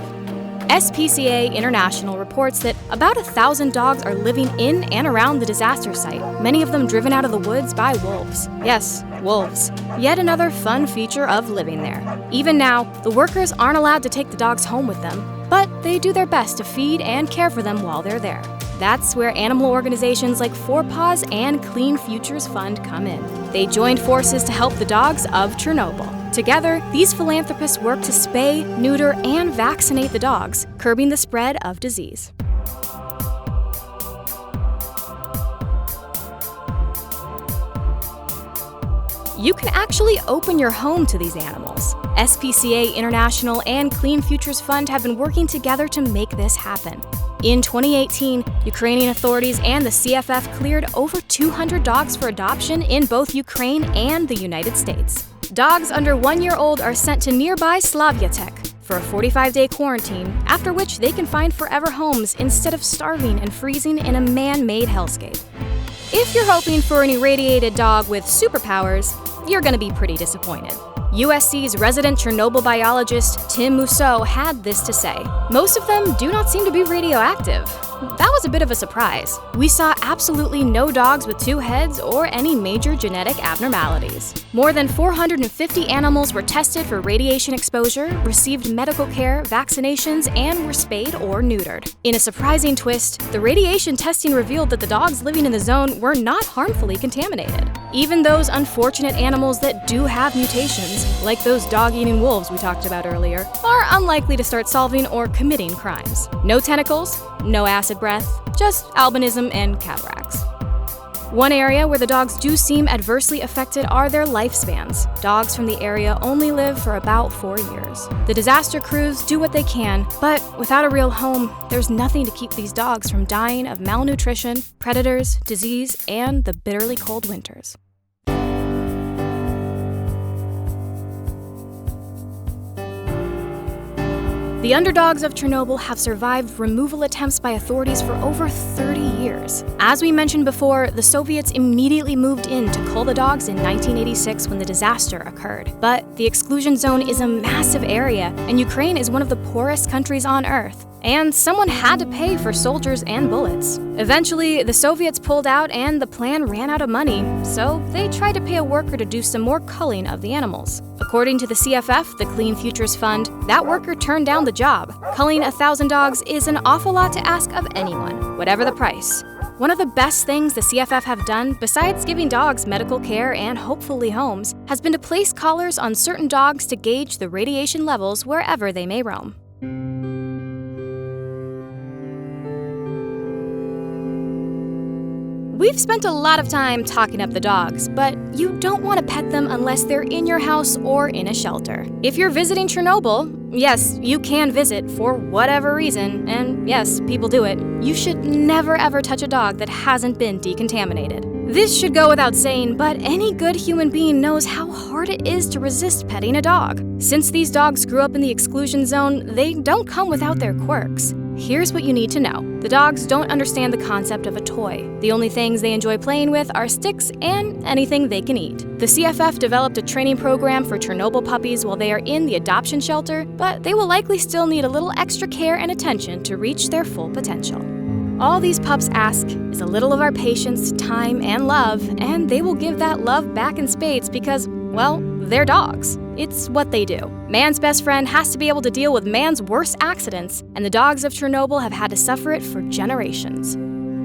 SPCA International reports that about 1,000 dogs are living in and around the disaster site, many of them driven out of the woods by wolves. Yes, wolves. Yet another fun feature of living there. Even now, the workers aren't allowed to take the dogs home with them, but they do their best to feed and care for them while they're there. That's where animal organizations like Four Paws and Clean Futures Fund come in. They joined forces to help the dogs of Chernobyl. Together, these philanthropists work to spay, neuter, and vaccinate the dogs, curbing the spread of disease. You can actually open your home to these animals. SPCA International and Clean Futures Fund have been working together to make this happen. In 2018, Ukrainian authorities and the CFF cleared over 200 dogs for adoption in both Ukraine and the United States. Dogs under 1 year old are sent to nearby Slavyatek for a 45-day quarantine, after which they can find forever homes instead of starving and freezing in a man-made hellscape. If you're hoping for an irradiated dog with superpowers, you're going to be pretty disappointed. USC's resident Chernobyl biologist Tim Mousseau had this to say: "Most of them do not seem to be radioactive." That was a bit of a surprise. We saw absolutely no dogs with 2 heads or any major genetic abnormalities. More than 450 animals were tested for radiation exposure, received medical care, vaccinations, and were spayed or neutered. In a surprising twist, the radiation testing revealed that the dogs living in the zone were not harmfully contaminated. Even those unfortunate animals that do have mutations, like those dog-eating wolves we talked about earlier, are unlikely to start solving or committing crimes. No tentacles, no acid breath, just albinism and cataracts. One area where the dogs do seem adversely affected are their lifespans. Dogs from the area only live for about 4 years. The disaster crews do what they can, but without a real home, there's nothing to keep these dogs from dying of malnutrition, predators, disease, and the bitterly cold winters. The underdogs of Chernobyl have survived removal attempts by authorities for over 30 years. As we mentioned before, the Soviets immediately moved in to cull the dogs in 1986 when the disaster occurred. But the exclusion zone is a massive area, and Ukraine is one of the poorest countries on Earth. And someone had to pay for soldiers and bullets. Eventually, the Soviets pulled out and the plan ran out of money, so they tried to pay a worker to do some more culling of the animals. According to the CFF, the Clean Futures Fund, that worker turned down the job. Culling 1,000 dogs is an awful lot to ask of anyone, whatever the price. One of the best things the CFF have done, besides giving dogs medical care and hopefully homes, has been to place collars on certain dogs to gauge the radiation levels wherever they may roam. We've spent a lot of time talking up the dogs, but you don't want to pet them unless they're in your house or in a shelter. If you're visiting Chernobyl, yes, you can visit for whatever reason, and yes, people do it. You should never ever touch a dog that hasn't been decontaminated. This should go without saying, but any good human being knows how hard it is to resist petting a dog. Since these dogs grew up in the exclusion zone, they don't come without their quirks. Here's what you need to know. The dogs don't understand the concept of a toy. The only things they enjoy playing with are sticks and anything they can eat. The CFF developed a training program for Chernobyl puppies while they are in the adoption shelter, but they will likely still need a little extra care and attention to reach their full potential. All these pups ask is a little of our patience, time, and love, and they will give that love back in spades because, well, they're dogs. It's what they do. Man's best friend has to be able to deal with man's worst accidents, and the dogs of Chernobyl have had to suffer it for generations.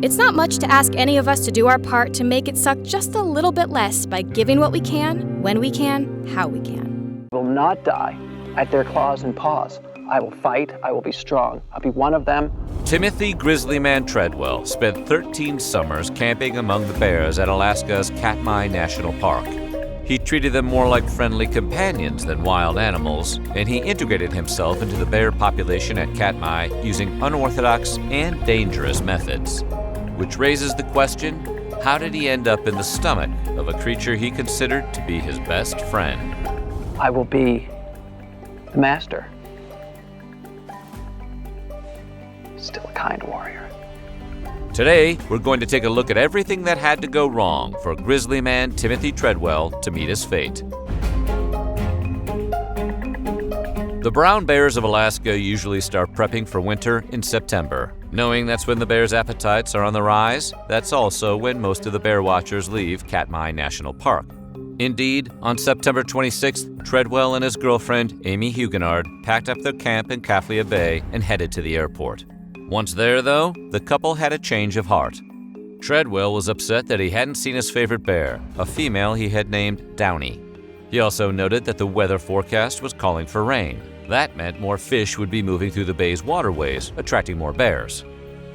It's not much to ask any of us to do our part to make it suck just a little bit less by giving what we can, when we can, how we can. I will not die at their claws and paws. I will fight, I will be strong. I'll be one of them. Timothy Grizzly Man Treadwell spent 13 summers camping among the bears at Alaska's Katmai National Park. He treated them more like friendly companions than wild animals, and he integrated himself into the bear population at Katmai using unorthodox and dangerous methods. Which raises the question, how did he end up in the stomach of a creature he considered to be his best friend? I will be the master. Still a kind warrior. Today, we're going to take a look at everything that had to go wrong for Grizzly Man Timothy Treadwell to meet his fate. The brown bears of Alaska usually start prepping for winter in September. Knowing that's when the bears' appetites are on the rise, that's also when most of the bear watchers leave Katmai National Park. Indeed, on September 26th, Treadwell and his girlfriend, Amy Huguenard, packed up their camp in Kaflia Bay and headed to the airport. Once there, though, the couple had a change of heart. Treadwell was upset that he hadn't seen his favorite bear, a female he had named Downy. He also noted that the weather forecast was calling for rain. That meant more fish would be moving through the bay's waterways, attracting more bears.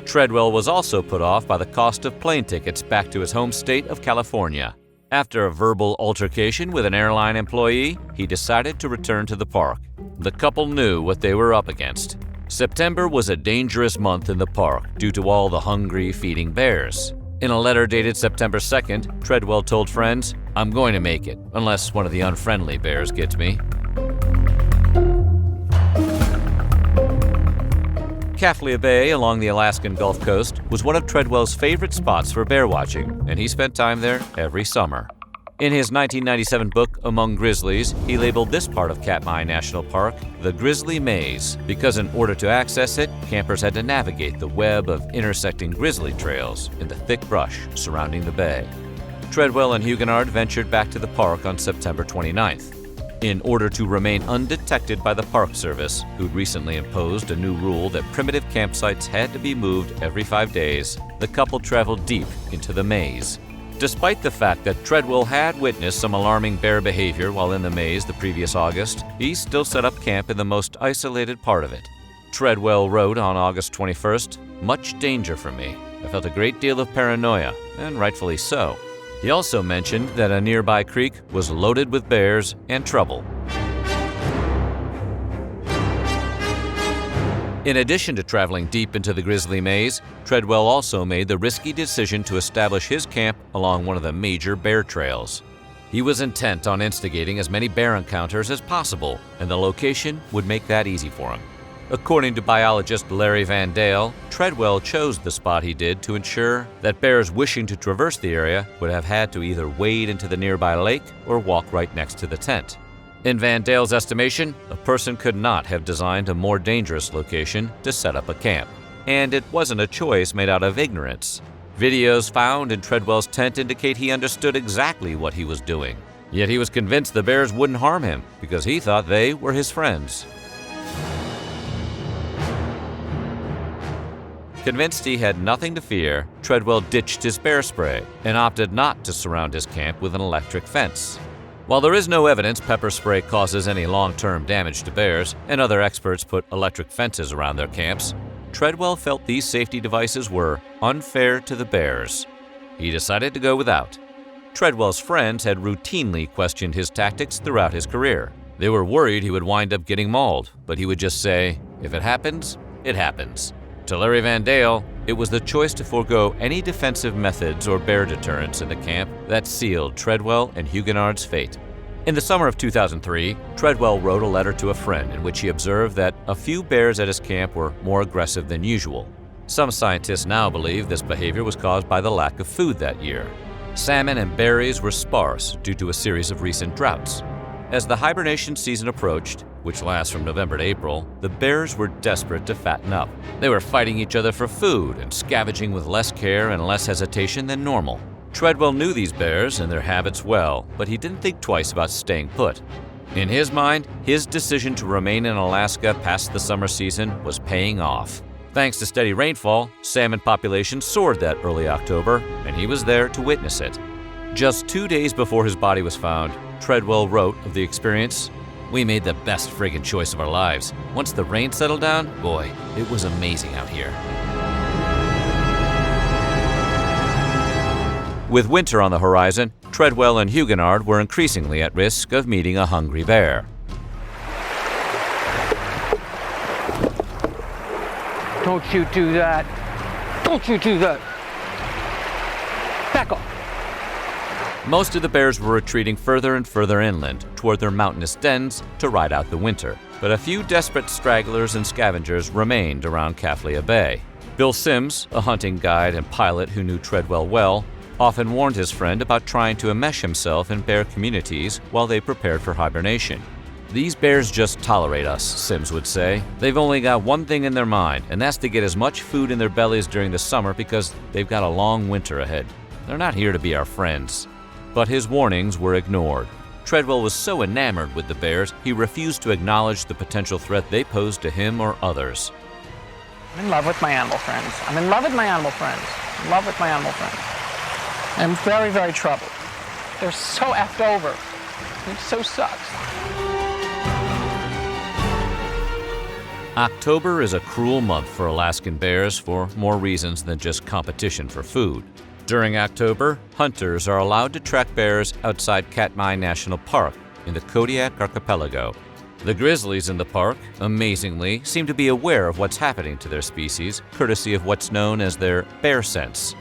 Treadwell was also put off by the cost of plane tickets back to his home state of California. After a verbal altercation with an airline employee, he decided to return to the park. The couple knew what they were up against. September was a dangerous month in the park due to all the hungry, feeding bears. In a letter dated September 2nd, Treadwell told friends, "I'm going to make it, unless one of the unfriendly bears gets me." Kaflia Bay along the Alaskan Gulf Coast was one of Treadwell's favorite spots for bear watching, and he spent time there every summer. In his 1997 book, Among Grizzlies, he labeled this part of Katmai National Park the Grizzly Maze, because in order to access it, campers had to navigate the web of intersecting grizzly trails in the thick brush surrounding the bay. Treadwell and Huguenard ventured back to the park on September 29th. In order to remain undetected by the Park Service, who'd recently imposed a new rule that primitive campsites had to be moved every 5 days, the couple traveled deep into the maze. Despite the fact that Treadwell had witnessed some alarming bear behavior while in the maze the previous August, he still set up camp in the most isolated part of it. Treadwell wrote on August 21st, "Much danger for me. I felt a great deal of paranoia, and rightfully so." He also mentioned that a nearby creek was loaded with bears and trouble. In addition to traveling deep into the Grizzly Maze, Treadwell also made the risky decision to establish his camp along one of the major bear trails. He was intent on instigating as many bear encounters as possible, and the location would make that easy for him. According to biologist Larry Van Dale, Treadwell chose the spot he did to ensure that bears wishing to traverse the area would have had to either wade into the nearby lake or walk right next to the tent. In Van Dale's estimation, a person could not have designed a more dangerous location to set up a camp. And it wasn't a choice made out of ignorance. Videos found in Treadwell's tent indicate he understood exactly what he was doing. Yet he was convinced the bears wouldn't harm him because he thought they were his friends. Convinced he had nothing to fear, Treadwell ditched his bear spray and opted not to surround his camp with an electric fence. While there is no evidence pepper spray causes any long-term damage to bears, and other experts put electric fences around their camps, Treadwell felt these safety devices were unfair to the bears. He decided to go without. Treadwell's friends had routinely questioned his tactics throughout his career. They were worried he would wind up getting mauled, but he would just say, "If it happens, it happens." To Larry Van Dale, it was the choice to forego any defensive methods or bear deterrence in the camp that sealed Treadwell and Huguenard's fate. In the summer of 2003, Treadwell wrote a letter to a friend in which he observed that a few bears at his camp were more aggressive than usual. Some scientists now believe this behavior was caused by the lack of food that year. Salmon and berries were sparse due to a series of recent droughts. As the hibernation season approached, which lasts from November to April, the bears were desperate to fatten up. They were fighting each other for food and scavenging with less care and less hesitation than normal. Treadwell knew these bears and their habits well, but he didn't think twice about staying put. In his mind, his decision to remain in Alaska past the summer season was paying off. Thanks to steady rainfall, salmon populations soared that early October, and he was there to witness it. Just 2 days before his body was found, Treadwell wrote of the experience, "We made the best friggin' choice of our lives. Once the rain settled down, boy, it was amazing out here." With winter on the horizon, Treadwell and Huguenard were increasingly at risk of meeting a hungry bear. Don't you do that. Don't you do that. Back off. Most of the bears were retreating further and further inland toward their mountainous dens to ride out the winter, but a few desperate stragglers and scavengers remained around Kaflia Bay. Bill Sims, a hunting guide and pilot who knew Treadwell well, often warned his friend about trying to enmesh himself in bear communities while they prepared for hibernation. "These bears just tolerate us," Sims would say. "They've only got one thing in their mind, and that's to get as much food in their bellies during the summer because they've got a long winter ahead. They're not here to be our friends." But his warnings were ignored. Treadwell was so enamored with the bears, he refused to acknowledge the potential threat they posed to him or others. I'm in love with my animal friends. I'm in love with my animal friends. In love with my animal friends. I'm very, very troubled. They're so effed over. It so sucks. October is a cruel month for Alaskan bears for more reasons than just competition for food. During October, hunters are allowed to track bears outside Katmai National Park in the Kodiak Archipelago. The grizzlies in the park, amazingly, seem to be aware of what's happening to their species, courtesy of what's known as their bear sense.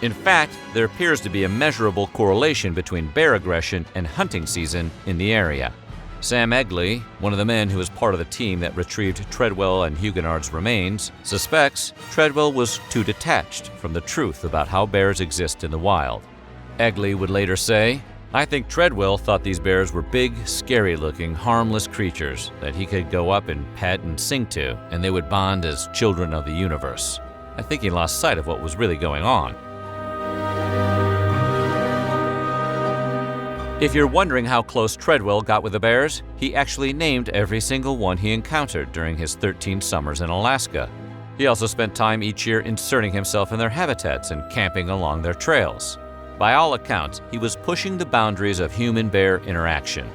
In fact, there appears to be a measurable correlation between bear aggression and hunting season in the area. Sam Egley, one of the men who was part of the team that retrieved Treadwell and Huguenard's remains, suspects Treadwell was too detached from the truth about how bears exist in the wild. Egley would later say, "I think Treadwell thought these bears were big, scary-looking, harmless creatures that he could go up and pet and sing to, and they would bond as children of the universe. I think he lost sight of what was really going on." If you're wondering how close Treadwell got with the bears, he actually named every single one he encountered during his 13 summers in Alaska. He also spent time each year inserting himself in their habitats and camping along their trails. By all accounts, he was pushing the boundaries of human-bear interaction.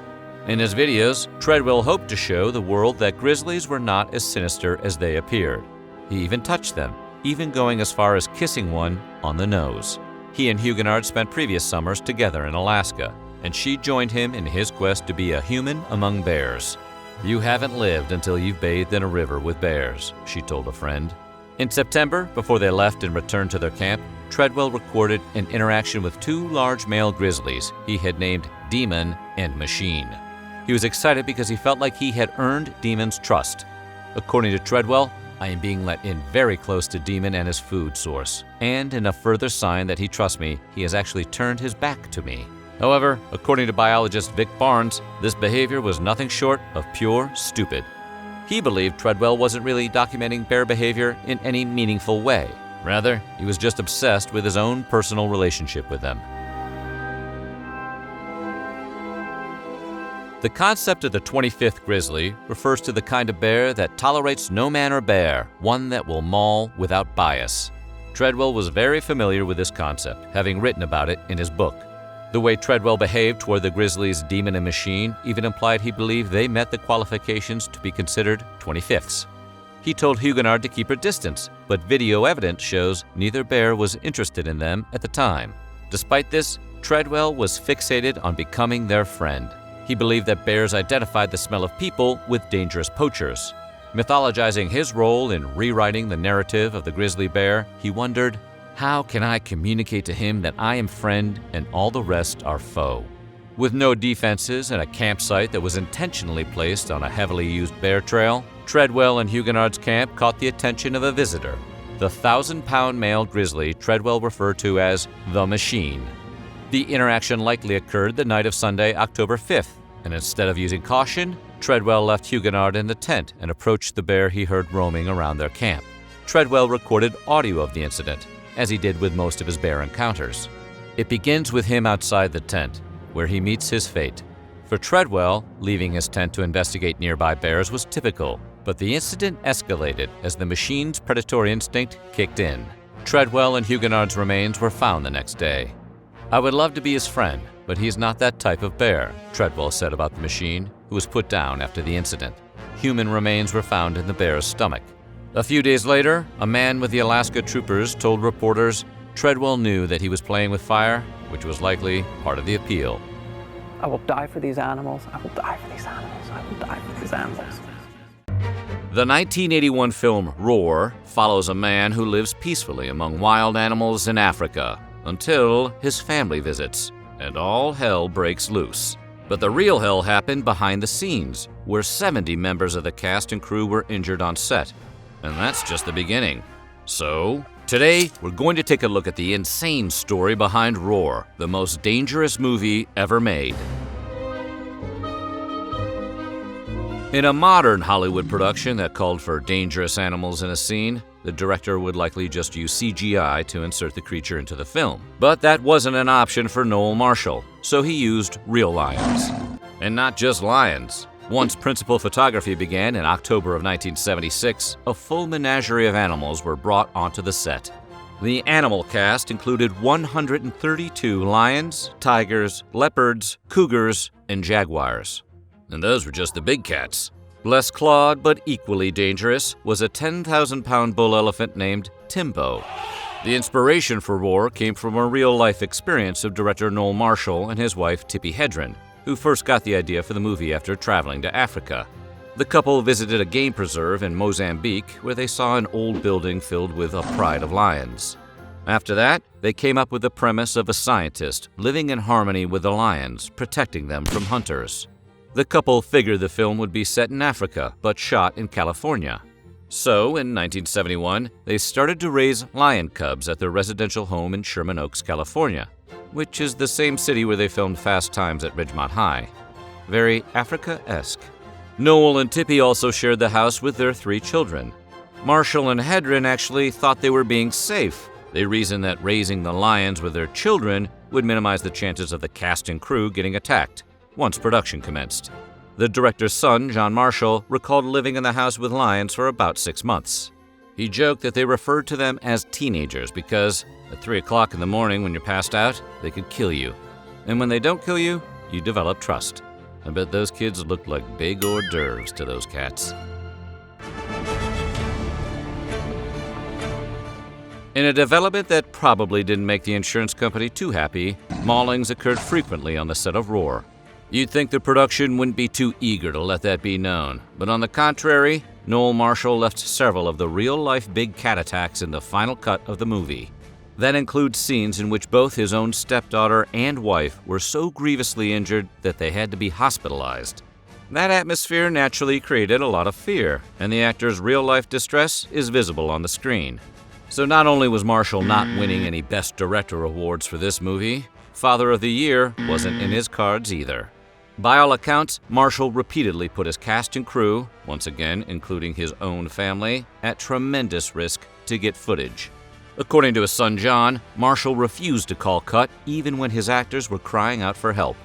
In his videos, Treadwell hoped to show the world that grizzlies were not as sinister as they appeared. He even touched them, even going as far as kissing one on the nose. He and Huguenard spent previous summers together in Alaska, and she joined him in his quest to be a human among bears. "You haven't lived until you've bathed in a river with bears," she told a friend. In September, before they left and returned to their camp, Treadwell recorded an interaction with 2 large male grizzlies he had named Demon and Machine. He was excited because he felt like he had earned Demon's trust. According to Treadwell, "I am being let in very close to Demon and his food source, and in a further sign that he trusts me, he has actually turned his back to me." However, according to biologist Vic Barnes, this behavior was nothing short of pure stupid. He believed Treadwell wasn't really documenting bear behavior in any meaningful way. Rather, he was just obsessed with his own personal relationship with them. The concept of the 25th Grizzly refers to the kind of bear that tolerates no man or bear, one that will maul without bias. Treadwell was very familiar with this concept, having written about it in his book. The way Treadwell behaved toward the Grizzlies' demon and machine even implied he believed they met the qualifications to be considered 25ths. He told Huguenard to keep her distance, but video evidence shows neither bear was interested in them at the time. Despite this, Treadwell was fixated on becoming their friend. He believed that bears identified the smell of people with dangerous poachers. Mythologizing his role in rewriting the narrative of the grizzly bear, he wondered, how can I communicate to him that I am friend and all the rest are foe? With no defenses and a campsite that was intentionally placed on a heavily used bear trail, Treadwell and Huguenard's camp caught the attention of a visitor, the 1,000-pound male grizzly Treadwell referred to as the Machine. The interaction likely occurred the night of Sunday, October 5th, and instead of using caution, Treadwell left Huguenard in the tent and approached the bear he heard roaming around their camp. Treadwell recorded audio of the incident, as he did with most of his bear encounters. It begins with him outside the tent, where he meets his fate. For Treadwell, leaving his tent to investigate nearby bears was typical, but the incident escalated as the Machine's predatory instinct kicked in. Treadwell and Huguenard's remains were found the next day. I would love to be his friend, but he's not that type of bear, Treadwell said about the Machine, who was put down after the incident. Human remains were found in the bear's stomach. A few days later, a man with the Alaska Troopers told reporters Treadwell knew that he was playing with fire, which was likely part of the appeal. I will die for these animals. I will die for these animals. I will die for these animals. The 1981 film Roar follows a man who lives peacefully among wild animals in Africa until his family visits, and all hell breaks loose. But the real hell happened behind the scenes, where 70 members of the cast and crew were injured on set. And that's just the beginning. So, today we're going to take a look at the insane story behind Roar, the most dangerous movie ever made. In a modern Hollywood production that called for dangerous animals in a scene, the director would likely just use CGI to insert the creature into the film. But that wasn't an option for Noel Marshall, so he used real lions. And not just lions. Once principal photography began in October of 1976, a full menagerie of animals were brought onto the set. The animal cast included 132 lions, tigers, leopards, cougars, and jaguars. And those were just the big cats. Less clawed but equally dangerous was a 10,000-pound bull elephant named Timbo. The inspiration for Roar came from a real-life experience of director Noel Marshall and his wife Tippi Hedren, who first got the idea for the movie after traveling to Africa. The couple visited a game preserve in Mozambique where they saw an old building filled with a pride of lions. After that, they came up with the premise of a scientist living in harmony with the lions, protecting them from hunters. The couple figured the film would be set in Africa, but shot in California. So, in 1971, they started to raise lion cubs at their residential home in Sherman Oaks, California, which is the same city where they filmed Fast Times at Ridgemont High. Very Africa-esque. Noel and Tippi also shared the house with their 3 children. Marshall and Hedren actually thought they were being safe. They reasoned that raising the lions with their children would minimize the chances of the cast and crew getting attacked once production commenced. The director's son, John Marshall, recalled living in the house with lions for about 6 months. He joked that they referred to them as teenagers because at 3 o'clock in the morning when you're passed out, they could kill you. And when they don't kill you, you develop trust. I bet those kids looked like big hors d'oeuvres to those cats. In a development that probably didn't make the insurance company too happy, maulings occurred frequently on the set of Roar. You'd think the production wouldn't be too eager to let that be known, but on the contrary, Noel Marshall left several of the real-life big cat attacks in the final cut of the movie. That includes scenes in which both his own stepdaughter and wife were so grievously injured that they had to be hospitalized. That atmosphere naturally created a lot of fear, and the actor's real-life distress is visible on the screen. So not only was Marshall not winning any Best Director awards for this movie, Father of the Year wasn't in his cards either. By all accounts, Marshall repeatedly put his cast and crew, once again including his own family, at tremendous risk to get footage. According to his son John, Marshall refused to call cut even when his actors were crying out for help.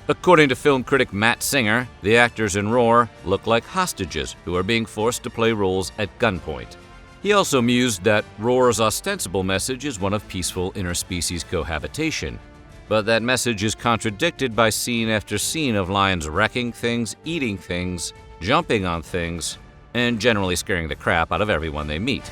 According to film critic Matt Singer, the actors in Roar look like hostages who are being forced to play roles at gunpoint. He also mused that Roar's ostensible message is one of peaceful interspecies cohabitation, but that message is contradicted by scene after scene of lions wrecking things, eating things, jumping on things, and generally scaring the crap out of everyone they meet.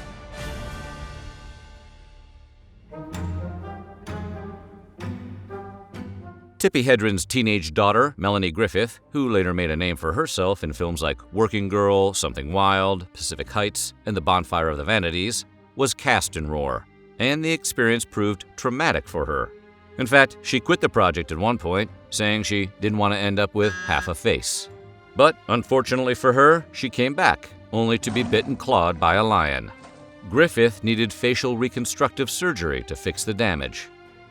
Tippi Hedren's teenage daughter, Melanie Griffith, who later made a name for herself in films like Working Girl, Something Wild, Pacific Heights, and The Bonfire of the Vanities, was cast in Roar, and the experience proved traumatic for her. In fact, she quit the project at one point, saying she didn't want to end up with half a face. But unfortunately for her, she came back, only to be bit and clawed by a lion. Griffith needed facial reconstructive surgery to fix the damage.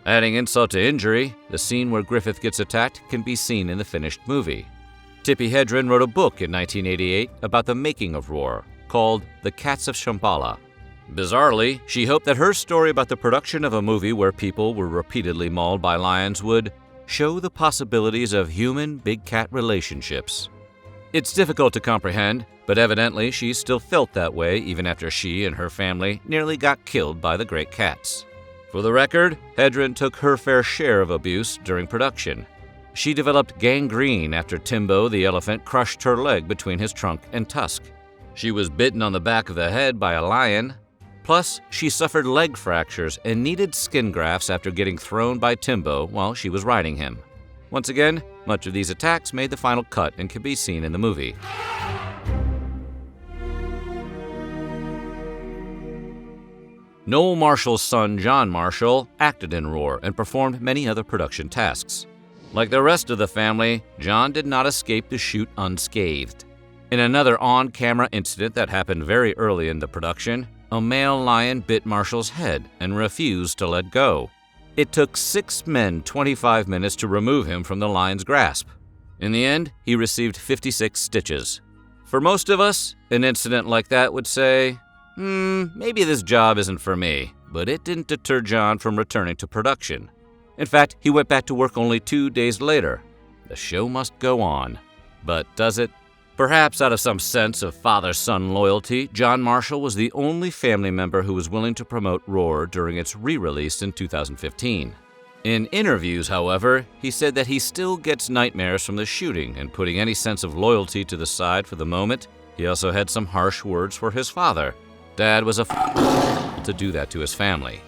Adding insult to injury, the scene where Griffith gets attacked can be seen in the finished movie. Tippi Hedren wrote a book in 1988 about the making of Roar, called The Cats of Shambhala. Bizarrely, she hoped that her story about the production of a movie where people were repeatedly mauled by lions would show the possibilities of human big cat relationships. It's difficult to comprehend, but evidently she still felt that way even after she and her family nearly got killed by the great cats. For the record, Hedren took her fair share of abuse during production. She developed gangrene after Timbo the elephant crushed her leg between his trunk and tusk. She was bitten on the back of the head by a lion. Plus, she suffered leg fractures and needed skin grafts after getting thrown by Timbo while she was riding him. Once again, much of these attacks made the final cut and can be seen in the movie. Noel Marshall's son, John Marshall, acted in Roar and performed many other production tasks. Like the rest of the family, John did not escape the shoot unscathed. In another on-camera incident that happened very early in the production, a male lion bit Marshall's head and refused to let go. It took 6 men 25 minutes to remove him from the lion's grasp. In the end, he received 56 stitches. For most of us, an incident like that would say, maybe this job isn't for me, but it didn't deter John from returning to production. In fact, he went back to work only 2 days later. The show must go on. But does it? Perhaps out of some sense of father-son loyalty, John Marshall was the only family member who was willing to promote Roar during its re-release in 2015. In interviews, however, he said that he still gets nightmares from the shooting and putting any sense of loyalty to the side for the moment. He also had some harsh words for his father. Dad was to do that to his family.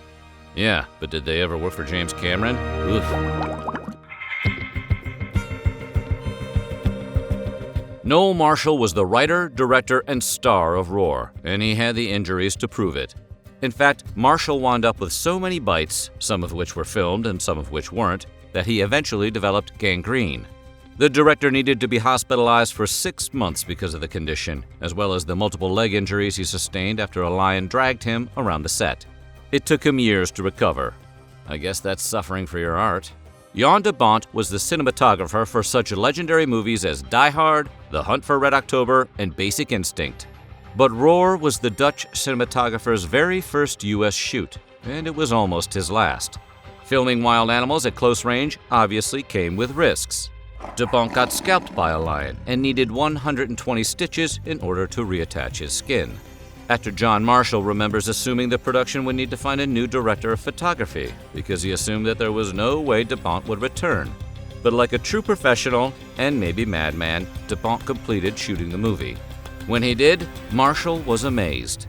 Yeah, but did they ever work for James Cameron? Oof. Noel Marshall was the writer, director, and star of Roar, and he had the injuries to prove it. In fact, Marshall wound up with so many bites, some of which were filmed and some of which weren't, that he eventually developed gangrene. The director needed to be hospitalized for 6 months because of the condition, as well as the multiple leg injuries he sustained after a lion dragged him around the set. It took him years to recover. I guess that's suffering for your art. Jan de Bont was the cinematographer for such legendary movies as Die Hard, The Hunt for Red October, and Basic Instinct. But Roar was the Dutch cinematographer's very first U.S. shoot, and it was almost his last. Filming wild animals at close range obviously came with risks. De Bont got scalped by a lion and needed 120 stitches in order to reattach his skin. Actor John Marshall remembers assuming the production would need to find a new director of photography because he assumed that there was no way De Bont would return. But like a true professional, and maybe madman, De Bont completed shooting the movie. When he did, Marshall was amazed.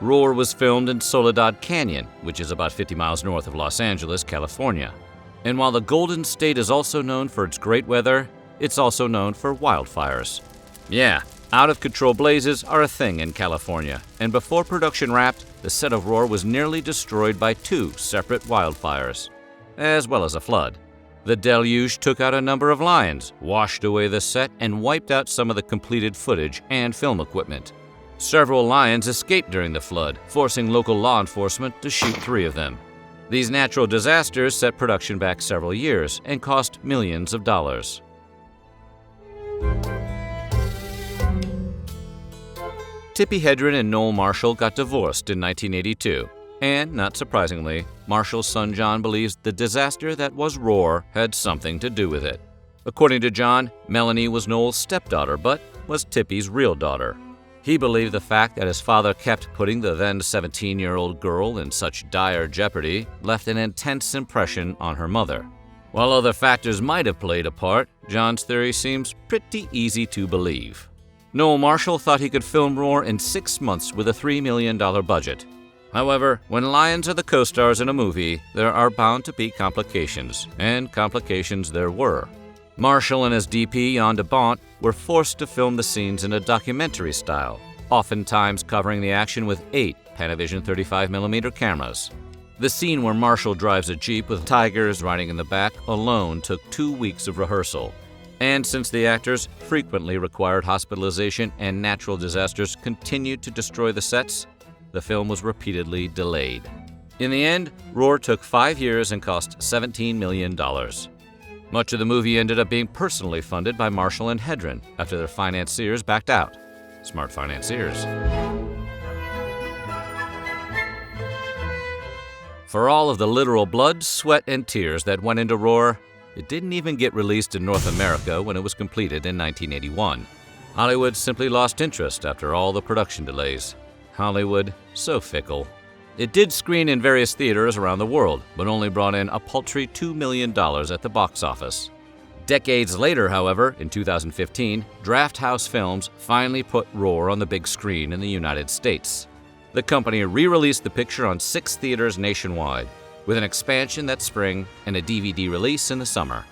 Roar was filmed in Soledad Canyon, which is about 50 miles north of Los Angeles, California. And while the Golden State is also known for its great weather, it's also known for wildfires. Yeah, out-of-control blazes are a thing in California, and before production wrapped, the set of Roar was nearly destroyed by 2 separate wildfires, as well as a flood. The deluge took out a number of lions, washed away the set, and wiped out some of the completed footage and film equipment. Several lions escaped during the flood, forcing local law enforcement to shoot 3 of them. These natural disasters set production back several years and cost millions of dollars. Tippi Hedren and Noel Marshall got divorced in 1982, and, not surprisingly, Marshall's son John believes the disaster that was Roar had something to do with it. According to John, Melanie was Noel's stepdaughter, but was Tippi's real daughter. He believed the fact that his father kept putting the then 17-year-old girl in such dire jeopardy left an intense impression on her mother. While other factors might have played a part, John's theory seems pretty easy to believe. Noel Marshall thought he could film Roar in 6 months with a $3 million budget. However, when lions are the co-stars in a movie, there are bound to be complications, and complications there were. Marshall and his DP, Jan de Bont, were forced to film the scenes in a documentary style, oftentimes covering the action with 8 Panavision 35mm cameras. The scene where Marshall drives a Jeep with tigers riding in the back alone took 2 weeks of rehearsal. And since the actors frequently required hospitalization and natural disasters continued to destroy the sets, the film was repeatedly delayed. In the end, Roar took 5 years and cost $17 million. Much of the movie ended up being personally funded by Marshall and Hedren after their financiers backed out. Smart financiers. For all of the literal blood, sweat, and tears that went into Roar, it didn't even get released in North America when it was completed in 1981. Hollywood simply lost interest after all the production delays. Hollywood, so fickle. It did screen in various theaters around the world, but only brought in a paltry $2 million at the box office. Decades later, however, in 2015, Draft House Films finally put Roar on the big screen in the United States. The company re-released the picture on 6 theaters nationwide, with an expansion that spring and a DVD release in the summer.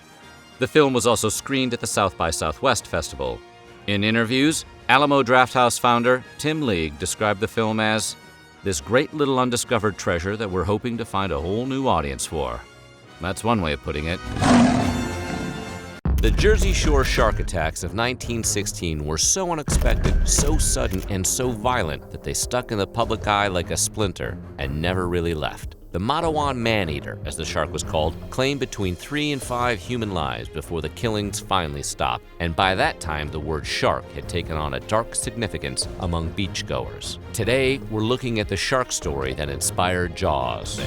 The film was also screened at the South by Southwest Festival. In interviews, Alamo Drafthouse founder Tim League described the film as this great little undiscovered treasure that we're hoping to find a whole new audience for. That's one way of putting it. The Jersey Shore shark attacks of 1916 were so unexpected, so sudden, and so violent that they stuck in the public eye like a splinter and never really left. The Matawan man-eater, as the shark was called, claimed between 3 and 5 human lives before the killings finally stopped, and by that time the word shark had taken on a dark significance among beachgoers. Today, we're looking at the shark story that inspired Jaws.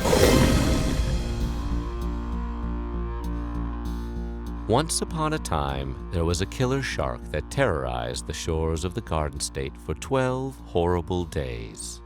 Once upon a time, there was a killer shark that terrorized the shores of the Garden State for 12 horrible days.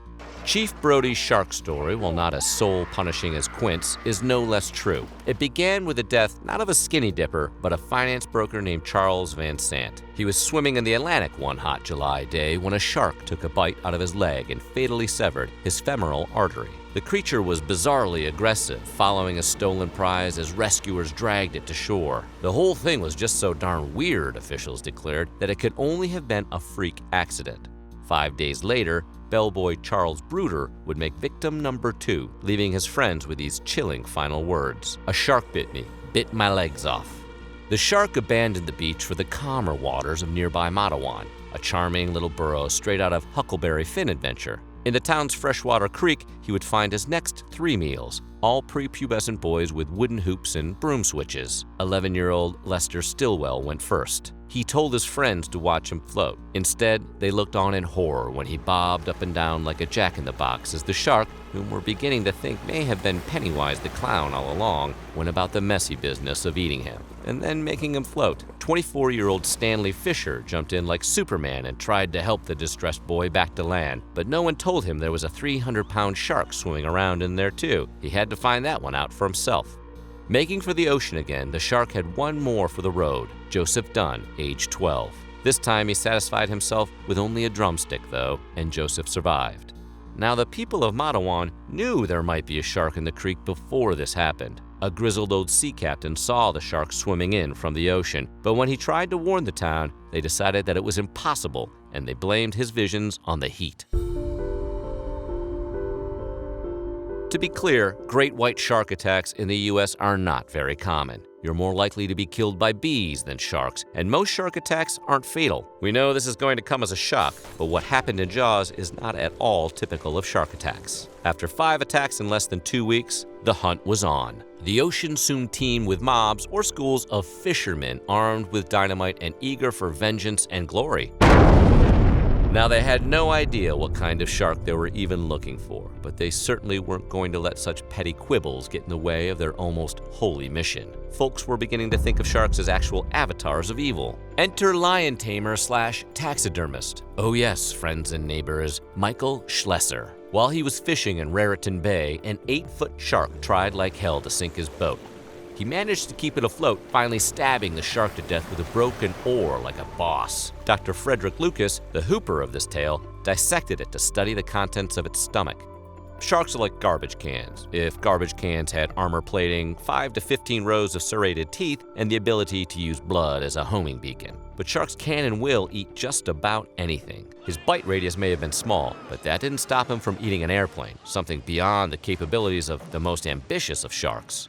Chief Brody's shark story, while not as soul-punishing as Quint's, is no less true. It began with the death not of a skinny dipper, but a finance broker named Charles Van Sant. He was swimming in the Atlantic one hot July day when a shark took a bite out of his leg and fatally severed his femoral artery. The creature was bizarrely aggressive, following a stolen prize as rescuers dragged it to shore. The whole thing was just so darn weird, officials declared, that it could only have been a freak accident. 5 days later, bellboy Charles Bruder would make victim number 2, leaving his friends with these chilling final words. "A shark bit me, bit my legs off." The shark abandoned the beach for the calmer waters of nearby Matawan, a charming little borough straight out of Huckleberry Finn adventure. In the town's freshwater creek, he would find his next 3 meals, all prepubescent boys with wooden hoops and broom switches. 11-year-old Lester Stillwell went first. He told his friends to watch him float. Instead, they looked on in horror when he bobbed up and down like a jack-in-the-box as the shark, whom we're beginning to think may have been Pennywise the Clown all along, went about the messy business of eating him, and then making him float. 24-year-old Stanley Fisher jumped in like Superman and tried to help the distressed boy back to land, but no one told him there was a 300-pound shark swimming around in there too. He had to find that one out for himself. Making for the ocean again, the shark had one more for the road, Joseph Dunn, age 12. This time he satisfied himself with only a drumstick, though, and Joseph survived. Now, the people of Matawan knew there might be a shark in the creek before this happened. A grizzled old sea captain saw the shark swimming in from the ocean, but when he tried to warn the town, they decided that it was impossible, and they blamed his visions on the heat. To be clear, great white shark attacks in the US are not very common. You're more likely to be killed by bees than sharks, and most shark attacks aren't fatal. We know this is going to come as a shock, but what happened in Jaws is not at all typical of shark attacks. After 5 attacks in less than 2 weeks, the hunt was on. The ocean soon teemed with mobs or schools of fishermen armed with dynamite and eager for vengeance and glory. Now, they had no idea what kind of shark they were even looking for, but they certainly weren't going to let such petty quibbles get in the way of their almost holy mission. Folks were beginning to think of sharks as actual avatars of evil. Enter lion tamer / taxidermist. Oh yes, friends and neighbors, Michael Schlesser. While he was fishing in Raritan Bay, an 8-foot shark tried like hell to sink his boat. He managed to keep it afloat, finally stabbing the shark to death with a broken oar like a boss. Dr. Frederick Lucas, the hooper of this tale, dissected it to study the contents of its stomach. Sharks are like garbage cans. If garbage cans had armor plating, 5 to 15 rows of serrated teeth, and the ability to use blood as a homing beacon. But sharks can and will eat just about anything. His bite radius may have been small, but that didn't stop him from eating an airplane, something beyond the capabilities of the most ambitious of sharks.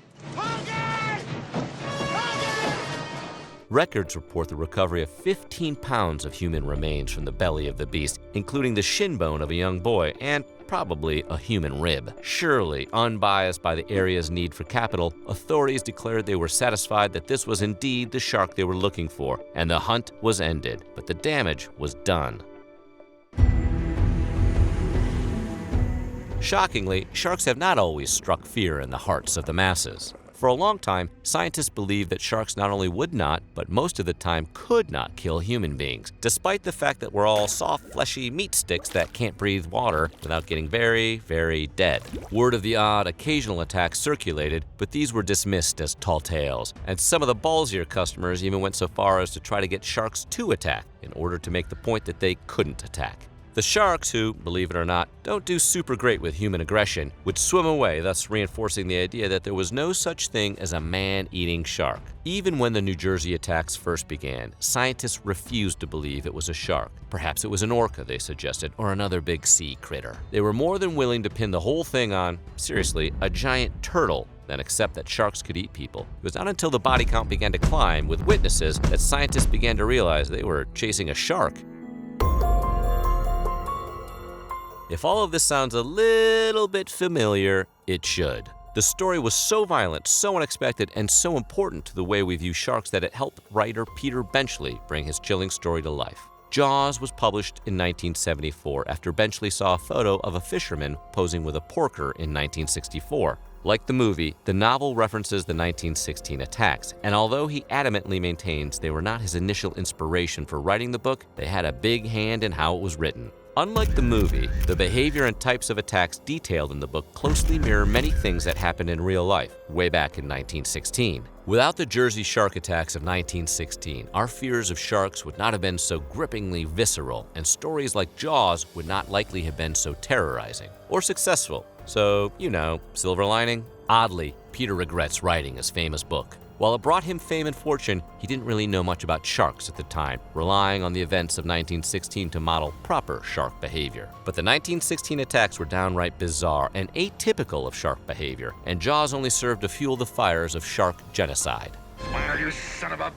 Records report the recovery of 15 pounds of human remains from the belly of the beast, including the shin bone of a young boy and probably a human rib. Surely, unbiased by the area's need for capital, authorities declared they were satisfied that this was indeed the shark they were looking for, and the hunt was ended, but the damage was done. Shockingly, sharks have not always struck fear in the hearts of the masses. For a long time, scientists believed that sharks not only would not, but most of the time could not kill human beings, despite the fact that we're all soft, fleshy meat sticks that can't breathe water without getting very, very dead. Word of the odd occasional attacks circulated, but these were dismissed as tall tales, and some of the ballsier customers even went so far as to try to get sharks to attack in order to make the point that they couldn't attack. The sharks, who, believe it or not, don't do super great with human aggression, would swim away, thus reinforcing the idea that there was no such thing as a man-eating shark. Even when the New Jersey attacks first began, scientists refused to believe it was a shark. Perhaps it was an orca, they suggested, or another big sea critter. They were more than willing to pin the whole thing on, seriously, a giant turtle, than accept that sharks could eat people. It was not until the body count began to climb with witnesses that scientists began to realize they were chasing a shark. If all of this sounds a little bit familiar, it should. The story was so violent, so unexpected, and so important to the way we view sharks that it helped writer Peter Benchley bring his chilling story to life. Jaws was published in 1974 after Benchley saw a photo of a fisherman posing with a porker in 1964. Like the movie, the novel references the 1916 attacks, and although he adamantly maintains they were not his initial inspiration for writing the book, they had a big hand in how it was written. Unlike the movie, the behavior and types of attacks detailed in the book closely mirror many things that happened in real life, way back in 1916. Without the Jersey shark attacks of 1916, our fears of sharks would not have been so grippingly visceral, and stories like Jaws would not likely have been so terrorizing or successful. So, silver lining? Oddly, Peter regrets writing his famous book. While it brought him fame and fortune, he didn't really know much about sharks at the time, relying on the events of 1916 to model proper shark behavior. But the 1916 attacks were downright bizarre and atypical of shark behavior, and Jaws only served to fuel the fires of shark genocide. Well, you son of a...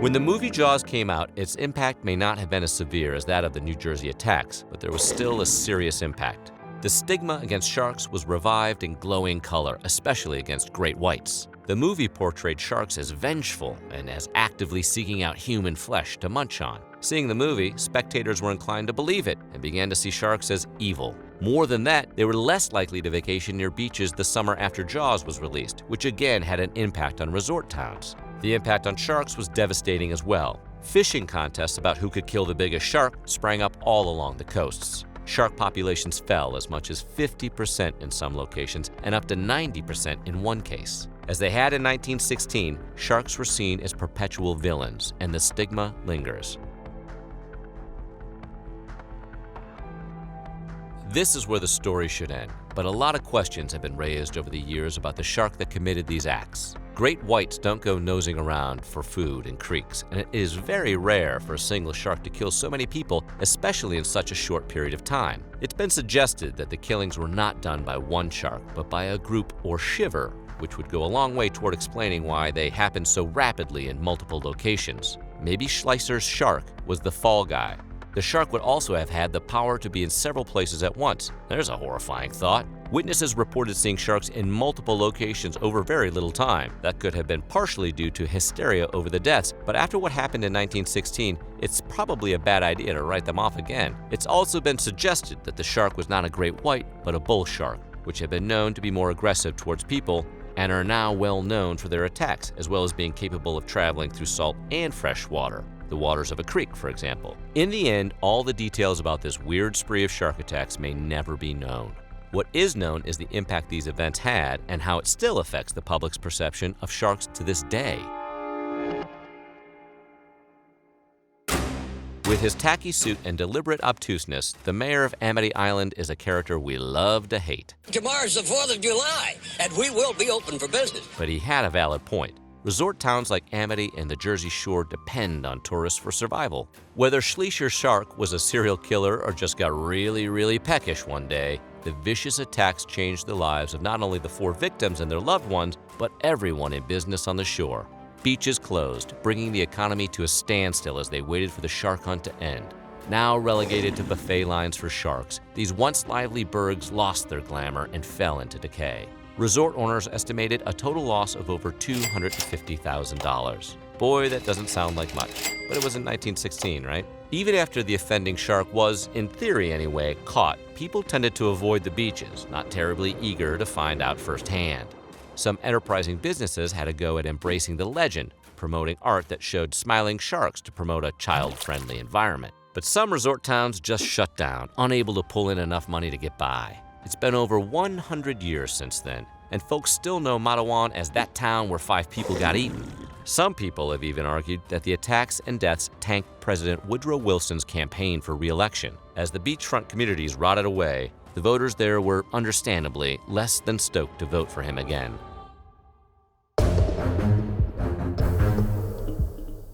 When the movie Jaws came out, its impact may not have been as severe as that of the New Jersey attacks, but there was still a serious impact. The stigma against sharks was revived in glowing color, especially against great whites. The movie portrayed sharks as vengeful and as actively seeking out human flesh to munch on. Seeing the movie, spectators were inclined to believe it and began to see sharks as evil. More than that, they were less likely to vacation near beaches the summer after Jaws was released, which again had an impact on resort towns. The impact on sharks was devastating as well. Fishing contests about who could kill the biggest shark sprang up all along the coasts. Shark populations fell as much as 50% in some locations and up to 90% in one case. As they had in 1916, sharks were seen as perpetual villains, and the stigma lingers. This is where the story should end, but a lot of questions have been raised over the years about the shark that committed these acts. Great whites don't go nosing around for food in creeks, and it is very rare for a single shark to kill so many people, especially in such a short period of time. It's been suggested that the killings were not done by one shark, but by a group or shiver, which would go a long way toward explaining why they happened so rapidly in multiple locations. Maybe Schleicher's shark was the fall guy. The shark would also have had the power to be in several places at once. There's a horrifying thought. Witnesses reported seeing sharks in multiple locations over very little time. That could have been partially due to hysteria over the deaths, but after what happened in 1916, it's probably a bad idea to write them off again. It's also been suggested that the shark was not a great white, but a bull shark, which have been known to be more aggressive towards people and are now well known for their attacks, as well as being capable of traveling through salt and fresh water. The waters of a creek, for example. In the end, all the details about this weird spree of shark attacks may never be known. What is known is the impact these events had and how it still affects the public's perception of sharks to this day. With his tacky suit and deliberate obtuseness, the mayor of Amity Island is a character we love to hate. Tomorrow's the 4th of July, and we will be open for business. But he had a valid point. Resort towns like Amity and the Jersey Shore depend on tourists for survival. Whether Schleicher's shark was a serial killer or just got really peckish one day, the vicious attacks changed the lives of not only the 4 victims and their loved ones, but everyone in business on the shore. Beaches closed, bringing the economy to a standstill as they waited for the shark hunt to end. Now relegated to buffet lines for sharks, these once lively bergs lost their glamour and fell into decay. Resort owners estimated a total loss of over $250,000. Boy, that doesn't sound like much, but it was in 1916, right? Even after the offending shark was, in theory anyway, caught, people tended to avoid the beaches, not terribly eager to find out firsthand. Some enterprising businesses had a go at embracing the legend, promoting art that showed smiling sharks to promote a child-friendly environment. But some resort towns just shut down, unable to pull in enough money to get by. It's been over 100 years since then, and folks still know Matawan as that town where 5 people got eaten. Some people have even argued that the attacks and deaths tanked President Woodrow Wilson's campaign for re-election. As the beachfront communities rotted away, the voters there were understandably less than stoked to vote for him again.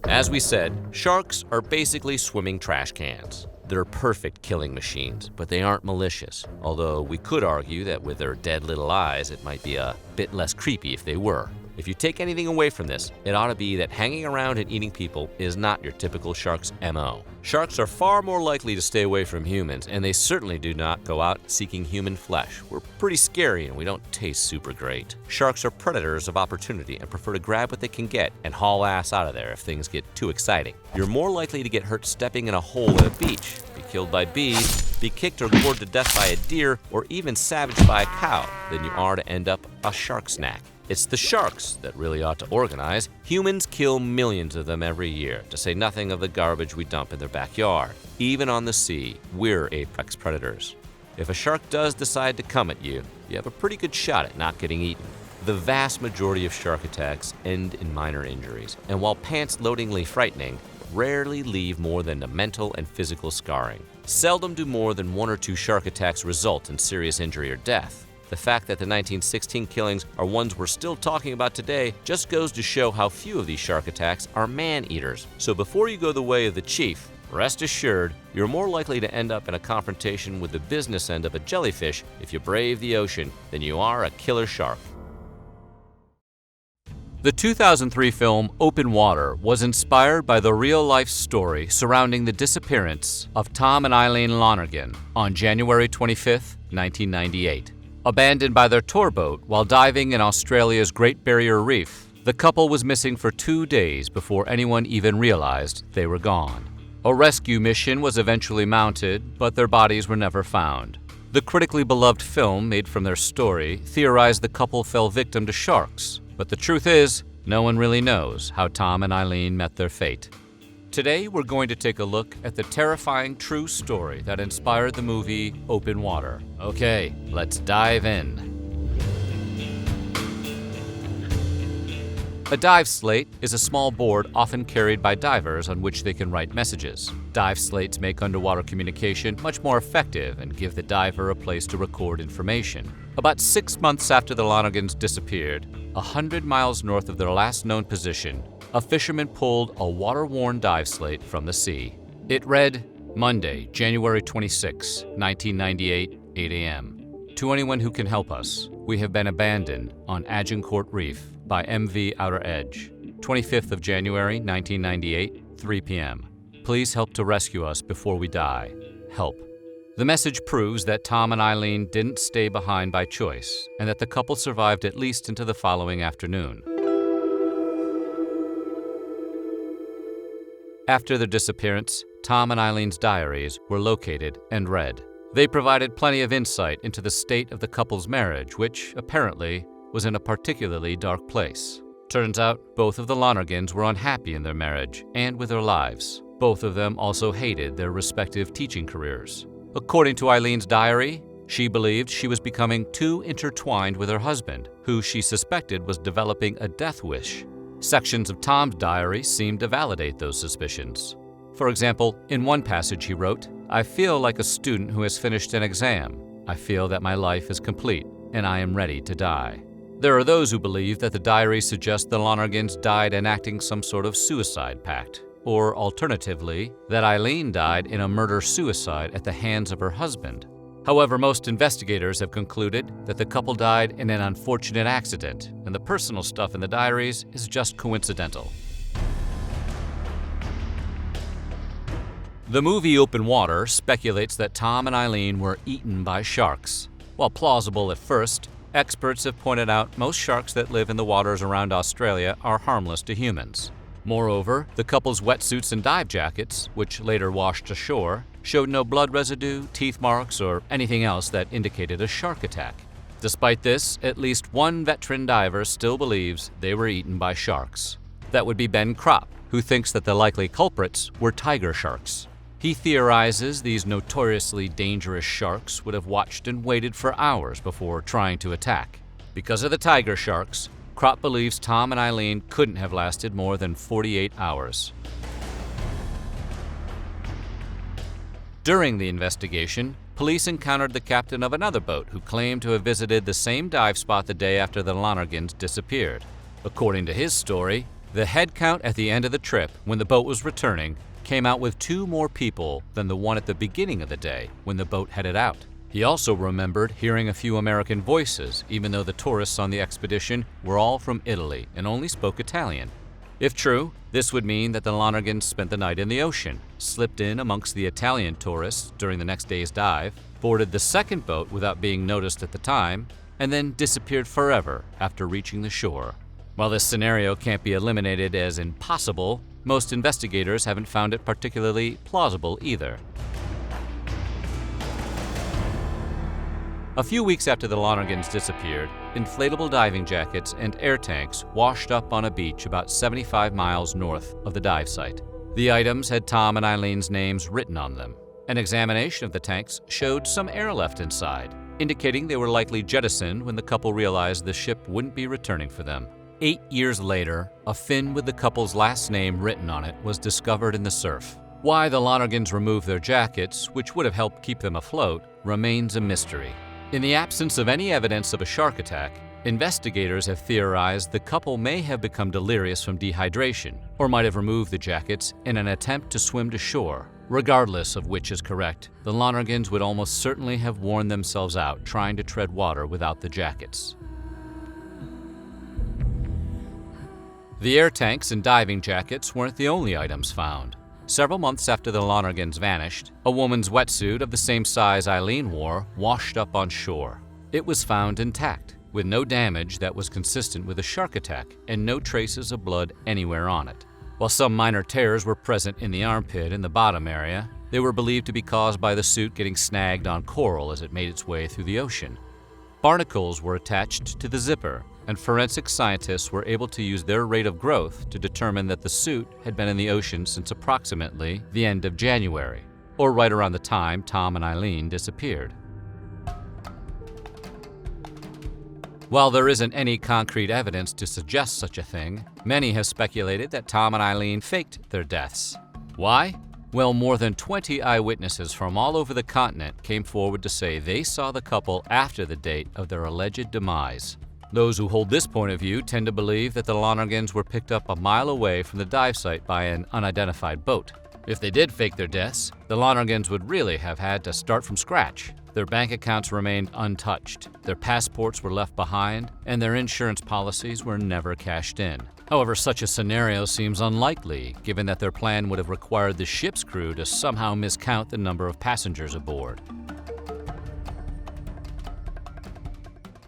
As we said, sharks are basically swimming trash cans. They're perfect killing machines, but they aren't malicious, although we could argue that with their dead little eyes, it might be a bit less creepy if they were. If you take anything away from this, it ought to be that hanging around and eating people is not your typical shark's MO. Sharks are far more likely to stay away from humans, and they certainly do not go out seeking human flesh. We're pretty scary and we don't taste super great. Sharks are predators of opportunity and prefer to grab what they can get and haul ass out of there if things get too exciting. You're more likely to get hurt stepping in a hole at a beach, be killed by bees, be kicked or gored to death by a deer, or even savaged by a cow than you are to end up a shark snack. It's the sharks that really ought to organize. Humans kill millions of them every year, to say nothing of the garbage we dump in their backyard. Even on the sea, we're apex predators. If a shark does decide to come at you, you have a pretty good shot at not getting eaten. The vast majority of shark attacks end in minor injuries, and while pants-loadingly frightening, rarely leave more than a mental and physical scarring. Seldom do more than 1 or 2 shark attacks result in serious injury or death. The fact that the 1916 killings are ones we're still talking about today just goes to show how few of these shark attacks are man-eaters. So before you go the way of the chief, rest assured, you're more likely to end up in a confrontation with the business end of a jellyfish if you brave the ocean than you are a killer shark. The 2003 film Open Water was inspired by the real-life story surrounding the disappearance of Tom and Eileen Lonergan on January 25, 1998. Abandoned by their tour boat while diving in Australia's Great Barrier Reef, the couple was missing for 2 days before anyone even realized they were gone. A rescue mission was eventually mounted, but their bodies were never found. The critically beloved film made from their story theorized the couple fell victim to sharks, but the truth is, no one really knows how Tom and Eileen met their fate. Today, we're going to take a look at the terrifying true story that inspired the movie Open Water. Okay, let's dive in. A dive slate is a small board often carried by divers on which they can write messages. Dive slates make underwater communication much more effective and give the diver a place to record information. About 6 months after the Lonergans disappeared, 100 miles north of their last known position, a fisherman pulled a water-worn dive slate from the sea. It read, Monday, January 26, 1998, 8 a.m. To anyone who can help us, we have been abandoned on Agincourt Reef by MV Outer Edge, 25th of January, 1998, 3 p.m. Please help to rescue us before we die. Help. The message proves that Tom and Eileen didn't stay behind by choice, and that the couple survived at least into the following afternoon. After their disappearance, Tom and Eileen's diaries were located and read. They provided plenty of insight into the state of the couple's marriage, which, apparently, was in a particularly dark place. Turns out, both of the Lonergans were unhappy in their marriage and with their lives. Both of them also hated their respective teaching careers. According to Eileen's diary, she believed she was becoming too intertwined with her husband, who she suspected was developing a death wish. Sections of Tom's diary seemed to validate those suspicions. For example, in one passage he wrote, I feel like a student who has finished an exam. I feel that my life is complete, and I am ready to die. There are those who believe that the diary suggests the Lonergans died enacting some sort of suicide pact, or alternatively, that Eileen died in a murder-suicide at the hands of her husband. However, most investigators have concluded that the couple died in an unfortunate accident, and the personal stuff in the diaries is just coincidental. The movie Open Water speculates that Tom and Eileen were eaten by sharks. While plausible at first, experts have pointed out most sharks that live in the waters around Australia are harmless to humans. Moreover, the couple's wetsuits and dive jackets, which later washed ashore, showed no blood residue, teeth marks, or anything else that indicated a shark attack. Despite this, at least one veteran diver still believes they were eaten by sharks. That would be Ben Kropp, who thinks that the likely culprits were tiger sharks. He theorizes these notoriously dangerous sharks would have watched and waited for hours before trying to attack. Because of the tiger sharks, Kropp believes Tom and Eileen couldn't have lasted more than 48 hours. During the investigation, police encountered the captain of another boat who claimed to have visited the same dive spot the day after the Lonergans disappeared. According to his story, the head count at the end of the trip, when the boat was returning, came out with 2 more people than the one at the beginning of the day when the boat headed out. He also remembered hearing a few American voices, even though the tourists on the expedition were all from Italy and only spoke Italian. If true, this would mean that the Lonergans spent the night in the ocean, slipped in amongst the Italian tourists during the next day's dive, boarded the second boat without being noticed at the time, and then disappeared forever after reaching the shore. While this scenario can't be eliminated as impossible, most investigators haven't found it particularly plausible either. A few weeks after the Lonergans disappeared, inflatable diving jackets and air tanks washed up on a beach about 75 miles north of the dive site. The items had Tom and Eileen's names written on them. An examination of the tanks showed some air left inside, indicating they were likely jettisoned when the couple realized the ship wouldn't be returning for them. 8 years later, a fin with the couple's last name written on it was discovered in the surf. Why the Lonergans removed their jackets, which would have helped keep them afloat, remains a mystery. In the absence of any evidence of a shark attack, investigators have theorized the couple may have become delirious from dehydration, or might have removed the jackets in an attempt to swim to shore. Regardless of which is correct, the Lonergans would almost certainly have worn themselves out trying to tread water without the jackets. The air tanks and diving jackets weren't the only items found. Several months after the Lonergans vanished, a woman's wetsuit of the same size Eileen wore washed up on shore. It was found intact, with no damage that was consistent with a shark attack and no traces of blood anywhere on it. While some minor tears were present in the armpit and the bottom area, they were believed to be caused by the suit getting snagged on coral as it made its way through the ocean. Barnacles were attached to the zipper, and forensic scientists were able to use their rate of growth to determine that the suit had been in the ocean since approximately the end of January, or right around the time Tom and Eileen disappeared. While there isn't any concrete evidence to suggest such a thing, many have speculated that Tom and Eileen faked their deaths. Why? Well, more than 20 eyewitnesses from all over the continent came forward to say they saw the couple after the date of their alleged demise. Those who hold this point of view tend to believe that the Lonergans were picked up a mile away from the dive site by an unidentified boat. If they did fake their deaths, the Lonergans would really have had to start from scratch. Their bank accounts remained untouched, their passports were left behind, and their insurance policies were never cashed in. However, such a scenario seems unlikely, given that their plan would have required the ship's crew to somehow miscount the number of passengers aboard.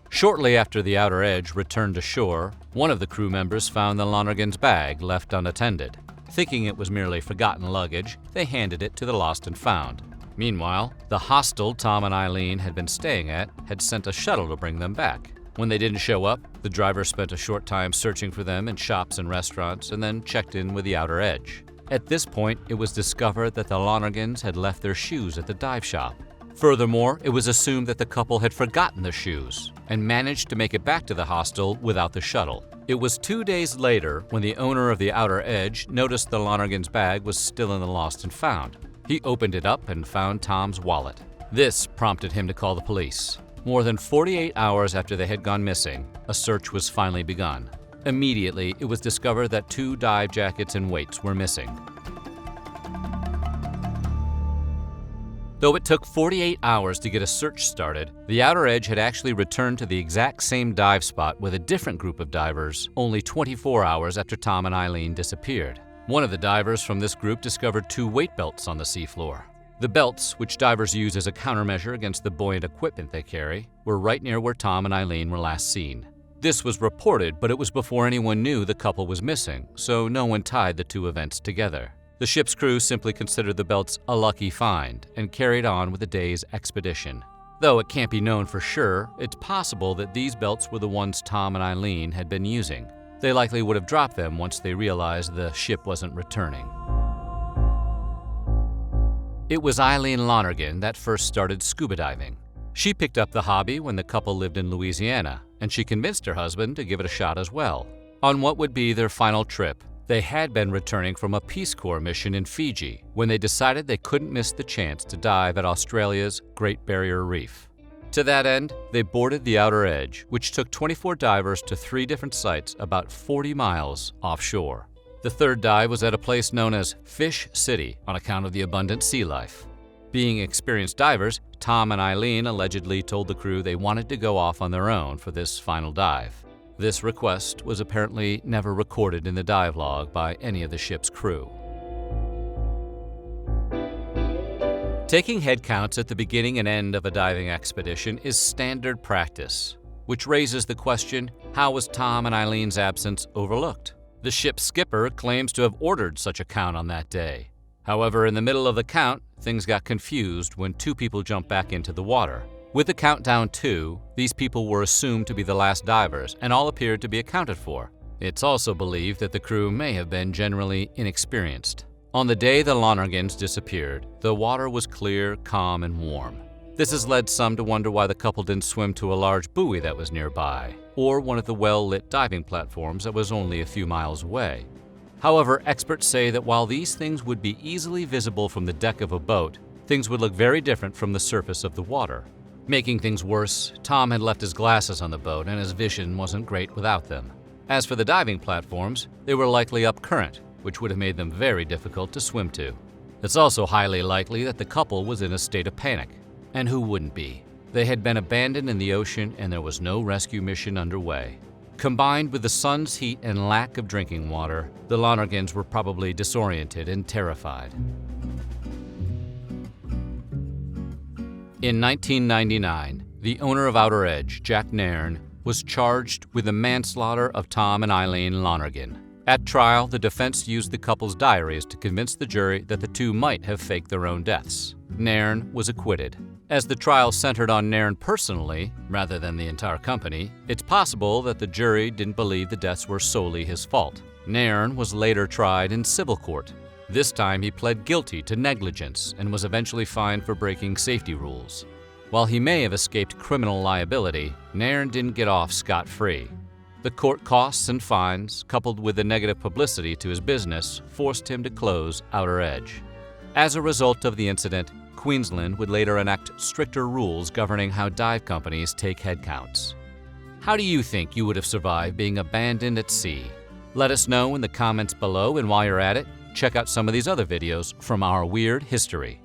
Shortly after the Outer Edge returned to shore, one of the crew members found the Lonergan's bag left unattended. Thinking it was merely forgotten luggage, they handed it to the lost and found. Meanwhile, the hostel Tom and Eileen had been staying at had sent a shuttle to bring them back. When they didn't show up, the driver spent a short time searching for them in shops and restaurants and then checked in with the Outer Edge. At this point, it was discovered that the Lonergans had left their shoes at the dive shop. Furthermore, it was assumed that the couple had forgotten the shoes and managed to make it back to the hostel without the shuttle. It was 2 days later when the owner of the Outer Edge noticed the Lonergan's bag was still in the lost and found. He opened it up and found Tom's wallet. This prompted him to call the police. More than 48 hours after they had gone missing, a search was finally begun. Immediately, it was discovered that 2 dive jackets and weights were missing. Though it took 48 hours to get a search started, the Outer Edge had actually returned to the exact same dive spot with a different group of divers only 24 hours after Tom and Eileen disappeared. One of the divers from this group discovered 2 weight belts on the seafloor. The belts, which divers use as a countermeasure against the buoyant equipment they carry, were right near where Tom and Eileen were last seen. This was reported, but it was before anyone knew the couple was missing, so no one tied the 2 events together. The ship's crew simply considered the belts a lucky find and carried on with the day's expedition. Though it can't be known for sure, it's possible that these belts were the ones Tom and Eileen had been using. They likely would have dropped them once they realized the ship wasn't returning. It was Eileen Lonergan that first started scuba diving. She picked up the hobby when the couple lived in Louisiana, and she convinced her husband to give it a shot as well. On what would be their final trip, they had been returning from a Peace Corps mission in Fiji when they decided they couldn't miss the chance to dive at Australia's Great Barrier Reef. To that end, they boarded the Outer Edge, which took 24 divers to 3 different sites about 40 miles offshore. The third dive was at a place known as Fish City on account of the abundant sea life. Being experienced divers, Tom and Eileen allegedly told the crew they wanted to go off on their own for this final dive. This request was apparently never recorded in the dive log by any of the ship's crew. Taking head counts at the beginning and end of a diving expedition is standard practice, which raises the question, how was Tom and Eileen's absence overlooked? The ship's skipper claims to have ordered such a count on that day. However, in the middle of the count, things got confused when 2 people jumped back into the water. With the count down 2, these people were assumed to be the last divers and all appeared to be accounted for. It's also believed that the crew may have been generally inexperienced. On the day the Lonergans disappeared, the water was clear, calm, and warm. This has led some to wonder why the couple didn't swim to a large buoy that was nearby, or one of the well-lit diving platforms that was only a few miles away. However, experts say that while these things would be easily visible from the deck of a boat, things would look very different from the surface of the water. Making things worse, Tom had left his glasses on the boat and his vision wasn't great without them. As for the diving platforms, they were likely up current, which would have made them very difficult to swim to. It's also highly likely that the couple was in a state of panic. And who wouldn't be? They had been abandoned in the ocean and there was no rescue mission underway. Combined with the sun's heat and lack of drinking water, the Lonergans were probably disoriented and terrified. In 1999, the owner of Outer Edge, Jack Nairn, was charged with the manslaughter of Tom and Eileen Lonergan. At trial, the defense used the couple's diaries to convince the jury that the 2 might have faked their own deaths. Nairn was acquitted. As the trial centered on Nairn personally, rather than the entire company, it's possible that the jury didn't believe the deaths were solely his fault. Nairn was later tried in civil court. This time he pled guilty to negligence and was eventually fined for breaking safety rules. While he may have escaped criminal liability, Nairn didn't get off scot-free. The court costs and fines, coupled with the negative publicity to his business, forced him to close Outer Edge. As a result of the incident, Queensland would later enact stricter rules governing how dive companies take head counts. How do you think you would have survived being abandoned at sea? Let us know in the comments below, and while you're at it, check out some of these other videos from our weird history.